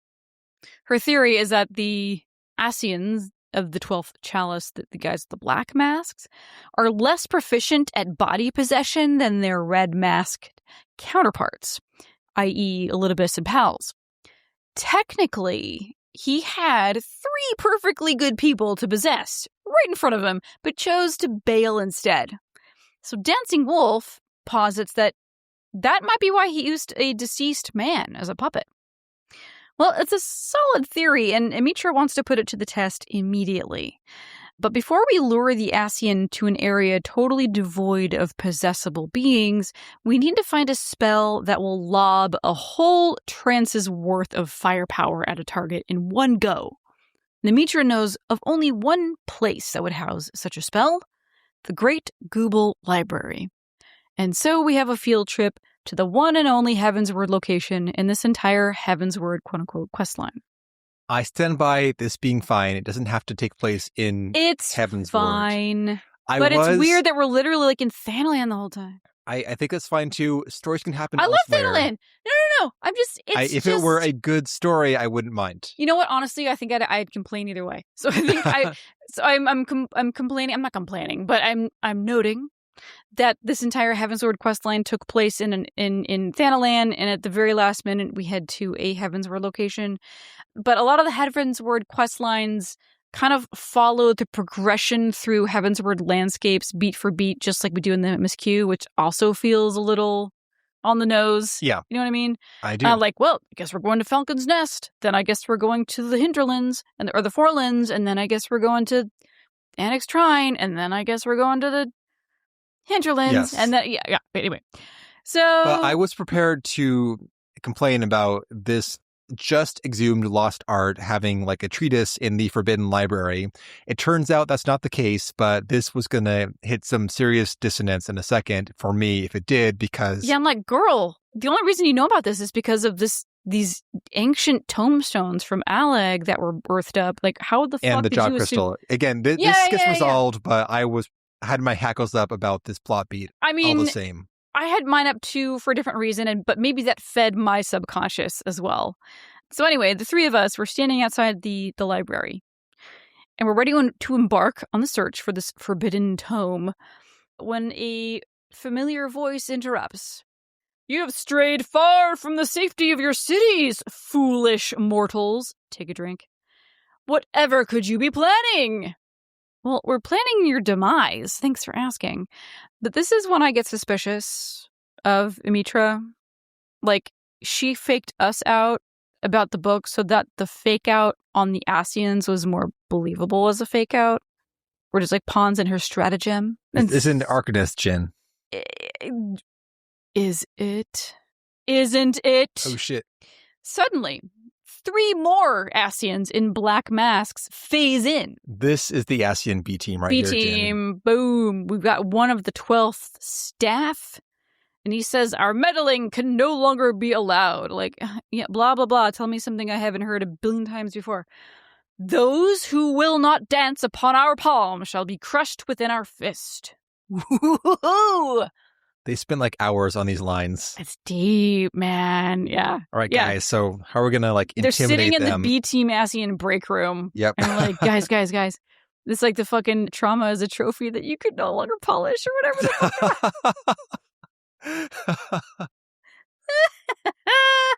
Her theory is that the Ascians of the 12th Chalice, the guys with the black masks, are less proficient at body possession than their red masked counterparts, i.e. Elidibus and Pals. Technically, he had 3 perfectly good people to possess right in front of him, but chose to bail instead. So Dancing Wolf posits that might be why he used a deceased man as a puppet. Well, it's a solid theory, and Ymitra wants to put it to the test immediately. But before we lure the Ascian to an area totally devoid of possessible beings, we need to find a spell that will lob a whole trance's worth of firepower at a target in one go. Ymitra knows of only one place that would house such a spell, the Great Gooble Library. And so we have a field trip to the one and only Heavensward location in this entire Heavensward quote-unquote questline. I stand by this being fine. It doesn't have to take place in Heavensward. It's fine. It's weird that we're literally like in Thanalan the whole time. I think that's fine too. Stories can happen elsewhere. I love Thanalan. No. I'm just... If it were a good story, I wouldn't mind. You know what? Honestly, I think I'd complain either way. So I think I'm complaining. I'm not complaining, but I'm noting that this entire Heavensward questline took place in Thanalan, and at the very last minute we head to a Heavensward location. But a lot of the Heavensward questlines kind of follow the progression through Heavensward landscapes beat for beat, just like we do in the MSQ, which also feels a little on the nose. Yeah. You know what I mean? I do. I guess we're going to Falcon's Nest. Then I guess we're going to the Hinterlands, or the Forelands, and then I guess we're going to Annex Trine, and then I guess we're going to the Hinterlands, yes. And then anyway, so but I was prepared to complain about this just exhumed lost art having like a treatise in the Forbidden Library. It turns out that's not the case, but this was going to hit some serious dissonance in a second for me if it did, because I'm like, girl, the only reason you know about this is because of these ancient tombstones from Alleg that were birthed up. Like, how the fuck and the did job you crystal assume... again? This gets resolved, but I had my hackles up about this plot beat. I mean, all the same. I had mine up too for a different reason, but maybe that fed my subconscious as well. So anyway, the 3 of us were standing outside the library, and we're ready to embark on the search for this forbidden tome when a familiar voice interrupts. "You have strayed far from the safety of your cities, foolish mortals." Take a drink. "Whatever could you be planning?" Well, we're planning your demise. Thanks for asking. But this is when I get suspicious of Ymitra. Like, she faked us out about the book so that the fake out on the Ascians was more believable as a fake out. We're just like pawns in her stratagem. Isn't Arcanist, Jen? Is it? Isn't it? Oh, shit. Suddenly, 3 more Ascians in black masks phase in. This is the Ascian B team right here, Jen. B team, boom. We've got one of the 12th staff, and he says, "Our meddling can no longer be allowed." Like, yeah, blah, blah, blah. Tell me something I haven't heard a billion times before. "Those who will not dance upon our palm shall be crushed within our fist." Woo-hoo-hoo! They spent like hours on these lines. It's deep, man. Yeah. All right, guys. So how are we going to like intimidate them? They're sitting in the B Team Ascian break room. Yep. And we're like, guys. This is like the fucking trauma is a trophy that you could no longer polish or whatever the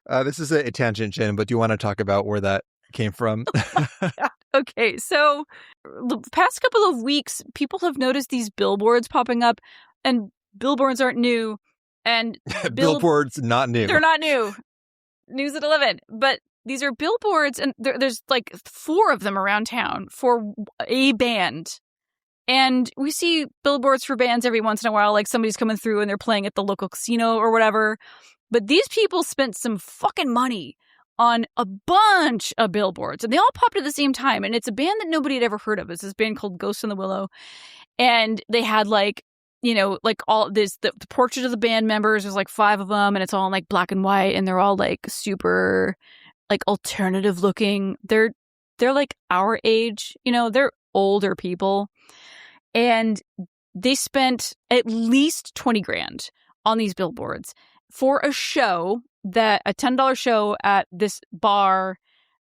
fuck. This is a tangent, Jen, but do you want to talk about where that came from? Okay, so the past couple of weeks, people have noticed these billboards popping up, and billboards aren't new, and billboards not new. They're not new. News at 11. But these are billboards, and there's like 4 of them around town for a band. And we see billboards for bands every once in a while, like somebody's coming through and they're playing at the local casino or whatever. But these people spent some fucking money on a bunch of billboards, and they all popped at the same time. And it's a band that nobody had ever heard of. It's this band called Ghost in the Willow. And they had like, you know, like all this, the portrait of the band members, there's like 5 of them, and it's all in like black and white, and they're all like super like alternative looking. They're like our age, they're older people. And they spent at least 20 grand on these billboards for a show, that a $10 show at this bar.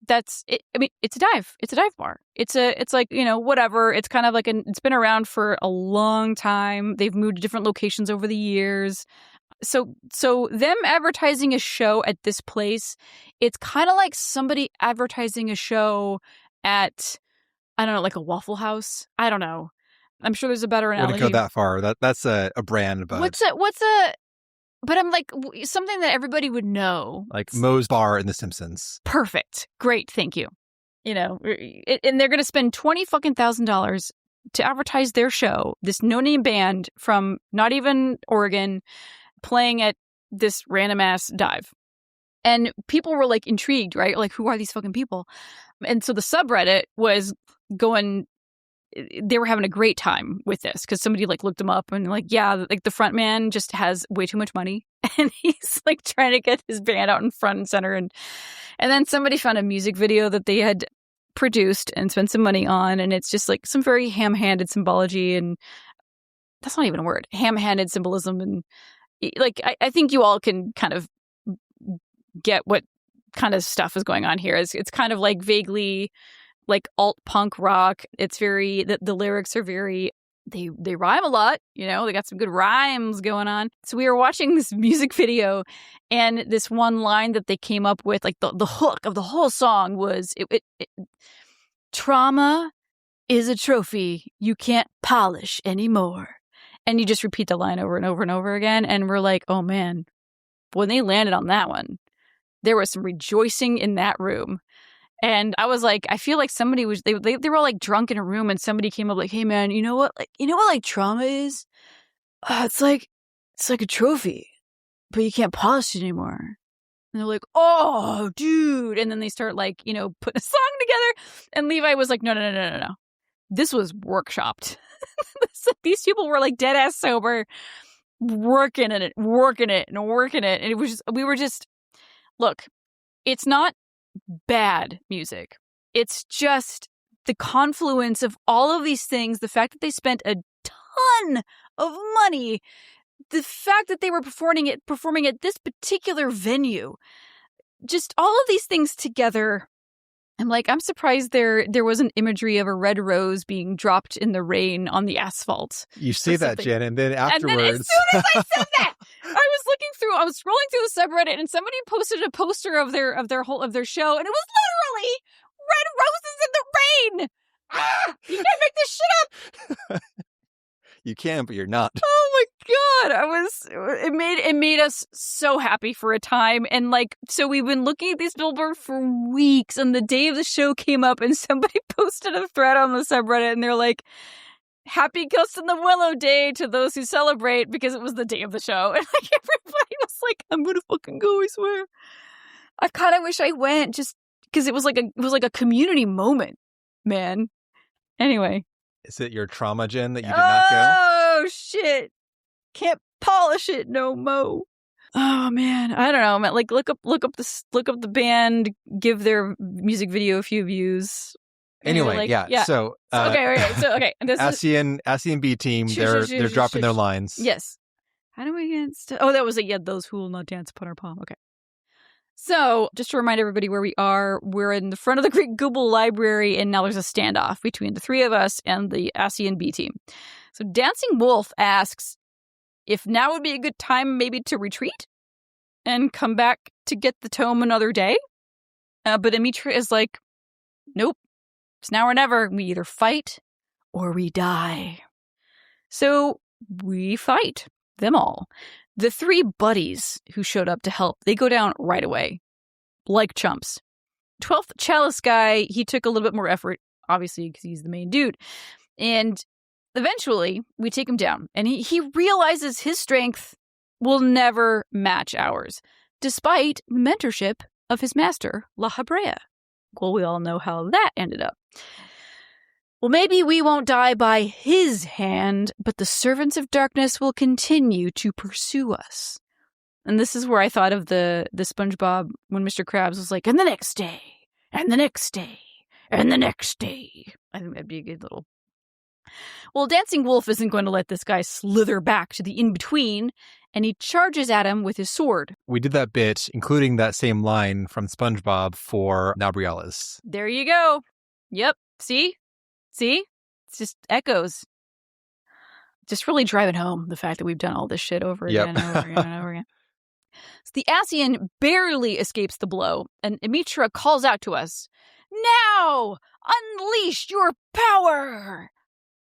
That's it. I mean, it's a dive bar. It's like, whatever. It's kind of like it's been around for a long time. They've moved to different locations over the years. So them advertising a show at this place, it's kind of like somebody advertising a show at, I don't know, like a Waffle House. I don't know. I'm sure there's a better analogy. Wouldn't go that far. That's a brand, but what's a but I'm like, something that everybody would know. Like Moe's Bar in The Simpsons. Perfect. Great. Thank you. And they're going to spend $20,000 to advertise their show, this no-name band from not even Oregon, playing at this random ass dive. And people were like intrigued, right? Like, who are these fucking people? And so the subreddit was going, they were having a great time with this because somebody like looked them up and like, yeah, like the front man just has way too much money and he's like trying to get his band out in front and center. And then somebody found a music video that they had produced and spent some money on, and it's just like some very ham-handed symbology, and that's not even a word, ham-handed symbolism. And like, I think you all can kind of get what kind of stuff is going on here. It's kind of like vaguely like alt punk rock. It's very, the lyrics are very, they rhyme a lot, they got some good rhymes going on. So we were watching this music video, and this one line that they came up with, like the hook of the whole song was, trauma is a trophy you can't polish anymore. And you just repeat the line over and over and over again. And we're like, oh man, when they landed on that one, there was some rejoicing in that room. And I was like, I feel like somebody was, they were all like drunk in a room, and somebody came up like, hey man, you know what trauma is? It's like a trophy, but you can't polish it anymore. And they're like, oh dude. And then they start like, putting a song together. And Levi was like, no. This was workshopped. These people were like dead ass sober, working it. And it was just, we were just, look, it's not bad music. It's just the confluence of all of these things, the fact that they spent a ton of money, the fact that they were performing at this particular venue, just all of these things together. I'm surprised there wasn't imagery of a red rose being dropped in the rain on the asphalt. You say that, Jen, and then afterwards. And then as soon as I said that, I was scrolling through the subreddit, and somebody posted a poster of their show, and it was literally red roses in the rain. Ah, you can't make this shit up. You can, but you're not. Oh my god! It made us so happy for a time, and so we've been looking at these billboards for weeks. And the day of the show came up, and somebody posted a thread on the subreddit, and they're like, "Happy Ghost in the Willow Day to those who celebrate," because it was the day of the show, and everybody was like, "I'm gonna fucking go! I swear." I kind of wish I went, just because it was like a community moment, man. Anyway. Is it your trauma, Jen, that you did not go? Oh, shit. Can't polish it no mo. Oh, man. I don't know, man. Like, look up the band, give their music video a few views. Anyway, yeah. So, okay. And this ASEAN B team, they're dropping their lines. Yes. How do we get... Oh, that was it. Yeah, those who will not dance upon our palm. Okay. So, just to remind everybody where we are, we're in the front of the Great Google Library, and now there's a standoff between the three of us and the ASEAN B team. So, Dancing Wolf asks if now would be a good time maybe to retreat and come back to get the tome another day. But Amitra is like, nope, it's now or never. We either fight or we die. So, we fight them all. The three buddies who showed up to help, they go down right away, like chumps. 12th Chalice guy, he took a little bit more effort, obviously, because he's the main dude. And eventually, we take him down, and he realizes his strength will never match ours, despite the mentorship of his master, La Habrea. Well, we all know how that ended up. Well, maybe we won't die by his hand, but the servants of darkness will continue to pursue us. And this is where I thought of the SpongeBob when Mr. Krabs was like, and the next day, and the next day, and the next day. I think that'd be a good little... Well, Dancing Wolf isn't going to let this guy slither back to the in-between, and he charges at him with his sword. We did that bit, including that same line from SpongeBob for Nabrialis. There you go. Yep. See? It's just echoes. Just really driving home the fact that we've done all this shit over again and over again and over again. So the Ascian barely escapes the blow, and Emitra calls out to us, "Now! Unleash your power!"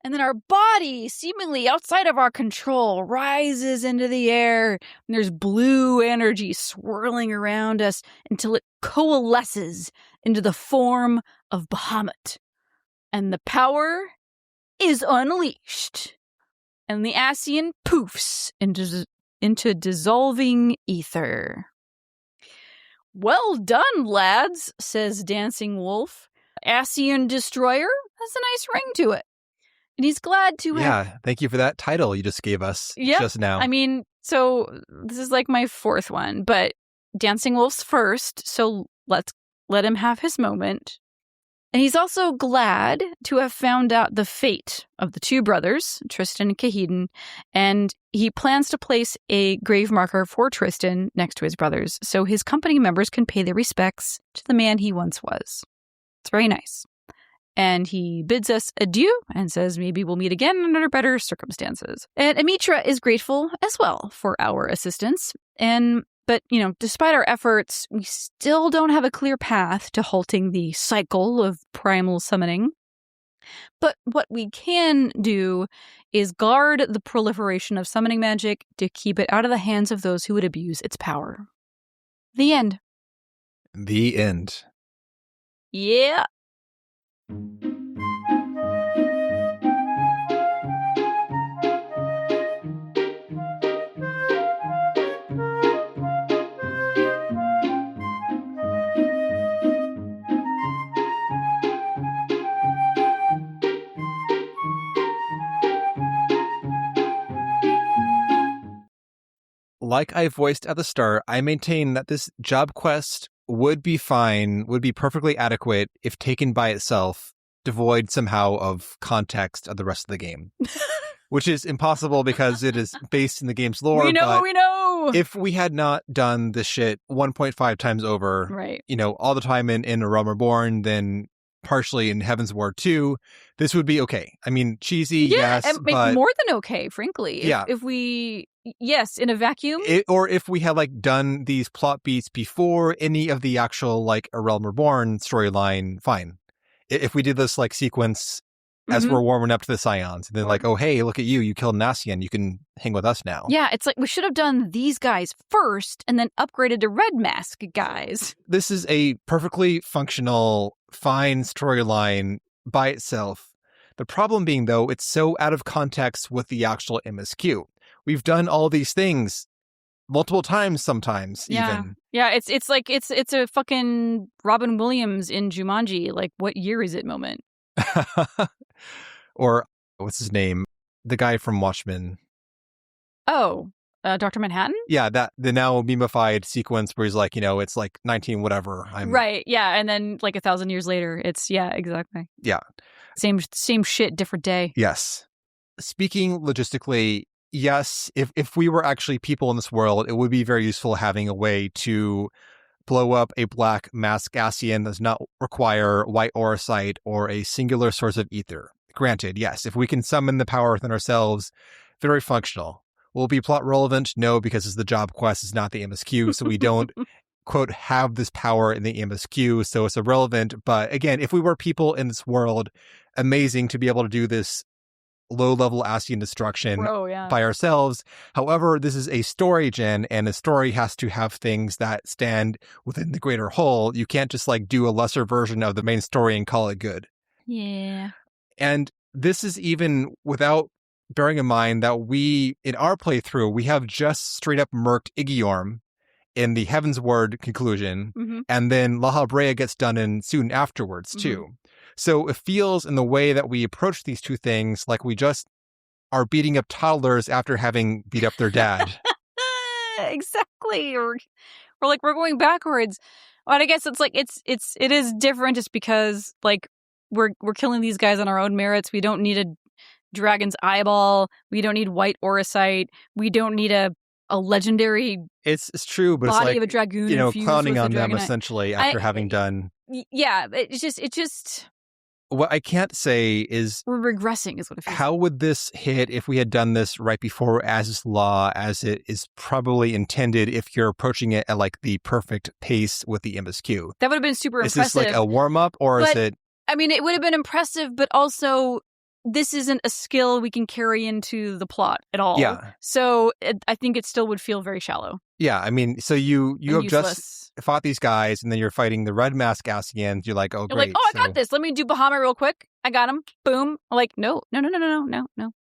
And then our body, seemingly outside of our control, rises into the air, and there's blue energy swirling around us until it coalesces into the form of Bahamut. And the power is unleashed. And the Ascian poofs into dissolving ether. "Well done, lads," says Dancing Wolf. "Ascian Destroyer has a nice ring to it." And he's glad to have... Yeah, thank you for that title you just gave us just now. I mean, so this is like my fourth one, but Dancing Wolf's first, so let him have his moment. And he's also glad to have found out the fate of the two brothers, Tristan and Kahedon, and he plans to place a grave marker for Tristan next to his brothers, so his company members can pay their respects to the man he once was. It's very nice. And he bids us adieu and says maybe we'll meet again under better circumstances. And Emitra is grateful as well for our assistance. But, despite our efforts, we still don't have a clear path to halting the cycle of primal summoning. But what we can do is guard the proliferation of summoning magic to keep it out of the hands of those who would abuse its power. The end. The end. Yeah. Like I voiced at the start, I maintain that this job quest would be fine, would be perfectly adequate if taken by itself, devoid somehow of context of the rest of the game. Which is impossible because it is based in the game's lore. We know! If we had not done this shit 1.5 times over, right. All the time in A Realm Reborn, then partially in Heavensward 2, this would be okay. I mean, cheesy, yes, but... more than okay, frankly. If we... Yes, in a vacuum. Or if we had done these plot beats before any of the actual A Realm Reborn storyline, fine. If we did this sequence as we're warming up to the Scions, and then oh hey, look at you killed an Ascian, you can hang with us now. Yeah, it's we should have done these guys first and then upgraded to Red Mask guys. This is a perfectly functional, fine storyline by itself. The problem being, though, it's so out of context with the actual MSQ. We've done all these things multiple times sometimes, even. Yeah, it's a fucking Robin Williams in Jumanji, what year is it moment. Or, what's his name? The guy from Watchmen. Oh, Dr. Manhattan? Yeah, the now memified sequence where he's it's 19 whatever. Right, yeah, and then 1,000 years later, it's, yeah, exactly. Yeah. Same shit, different day. Yes. Speaking logistically, yes, if we were actually people in this world, it would be very useful having a way to blow up a black mask Ascian that does not require white auracite or a singular source of ether. Granted, yes, if we can summon the power within ourselves, very functional. Will it be plot relevant? No, because it's the job quest, it's not the MSQ, so we don't, quote, have this power in the MSQ, so it's irrelevant. But again, if we were people in this world, amazing to be able to do this low-level Ascian destruction by ourselves. However, this is a story gen, and a story has to have things that stand within the greater whole. You can't just do a lesser version of the main story and call it good. Yeah. And this is even without bearing in mind that we, in our playthrough, we have just straight up murked Igiorm in the Heavensward conclusion, and then La Habrea gets done in soon afterwards, too. So it feels in the way that we approach these two things like we just are beating up toddlers after having beat up their dad. Exactly. Or like we're going backwards. But I guess it's like it is different just because like we're killing these guys on our own merits. We don't need a dragon's eyeball. We don't need white orosite. We don't need a legendary It's true, but body it's like, of a dragoon, you know, infused clowning with on them dragonite. essentially after having done. Yeah, it just What I can't say is we're regressing is what it feels. how would this hit if we had done this right before as law, as it is probably intended if you're approaching it at like the perfect pace with the MSQ. That would have been super Is impressive. this like a warm-up or is it? I mean, it would have been impressive, but also this isn't a skill we can carry into the plot at all. Yeah. So I think it still would feel very shallow. Yeah, I mean, so you have useless. just fought these guys and then you're fighting the red mask Asians. You're like, oh, You're great. like, oh, I got this. Let me do Bahamut real quick. I got him. Boom. I'm like, no. No,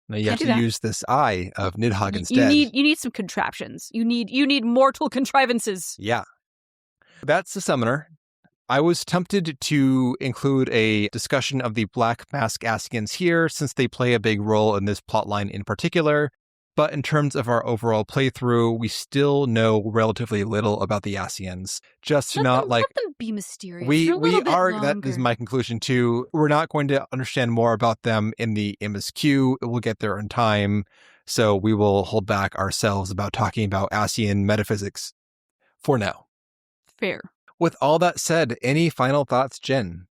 you have to use this eye of Nidhogg instead. You need some contraptions. You need mortal contrivances. Yeah. That's the summoner. I was tempted to include a discussion of the Black Mask Asians here, since they play a big role in this plotline in particular. But in terms of our overall playthrough, we still know relatively little about the Asians. Just Let not them, like let them be mysterious. we for a little bit are. longer. That is my conclusion too. We're not going to understand more about them in the MSQ. We'll get there in time, so we will hold back ourselves about talking about Asian metaphysics for now. Fair. With all that said, any final thoughts, Jen?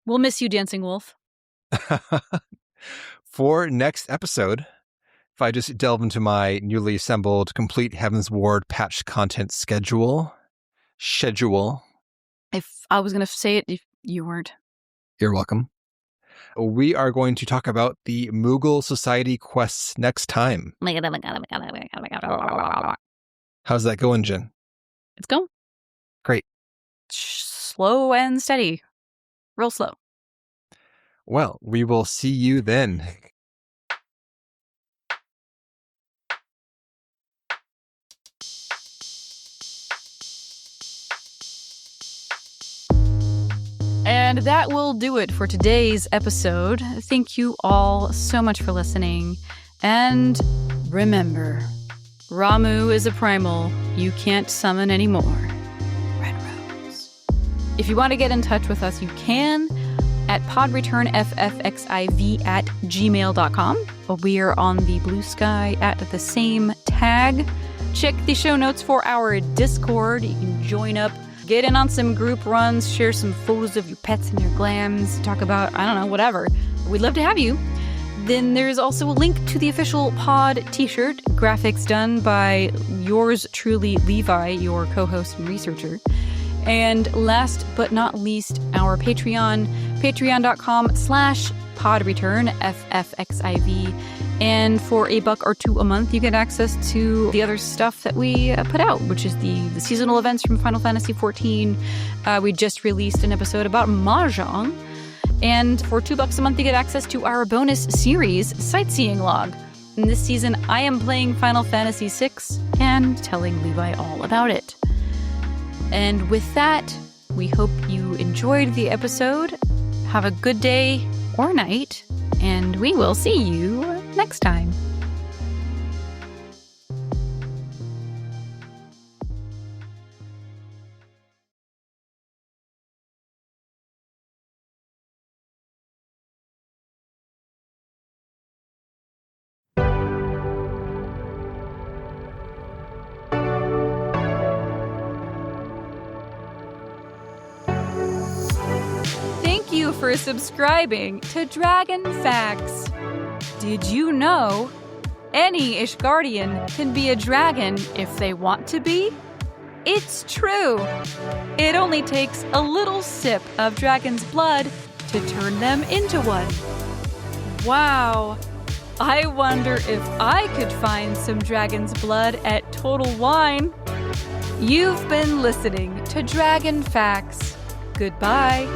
We'll miss you, Dancing Wolf. For next episode, if I just delve into my newly assembled complete Heavensward patch content schedule. If I was going to say it, if you weren't. You're welcome. We are going to talk about the Moogle Society quests next time. How's that going, Jen? It's going. Great. Slow and steady. Real slow. Well, we will see you then. And that will do it for today's episode. Thank you all so much for listening. And remember, Ramu is a primal you can't summon anymore. Red Rose. If you want to get in touch with us, you can at podreturnffxiv@gmail.com. We are on the Blue Sky at the same tag. Check the show notes for our Discord. You can join up, get in on some group runs, share some photos of your pets and your glams, talk about, I don't know, whatever. We'd love to have you. Then there's also a link to the official pod t-shirt, graphics done by yours truly, Levi, your co-host and researcher. And last but not least, our Patreon, patreon.com/podreturnffxiv. And for $1 or $2 a month, you get access to the other stuff that we put out, which is the seasonal events from Final Fantasy XIV. We just released an episode about Mahjong. And for $2 a month, you get access to our bonus series, Sightseeing Log. In this season, I am playing Final Fantasy VI and telling Levi all about it. And with that, we hope you enjoyed the episode. Have a good day or night, and we will see you next time. Thank you for subscribing to Dragon Facts. Did you know any Ishgardian can be a dragon if they want to be? It's true. It only takes a little sip of dragon's blood to turn them into one. Wow. I wonder if I could find some dragon's blood at Total Wine. You've been listening to Dragon Facts. Goodbye.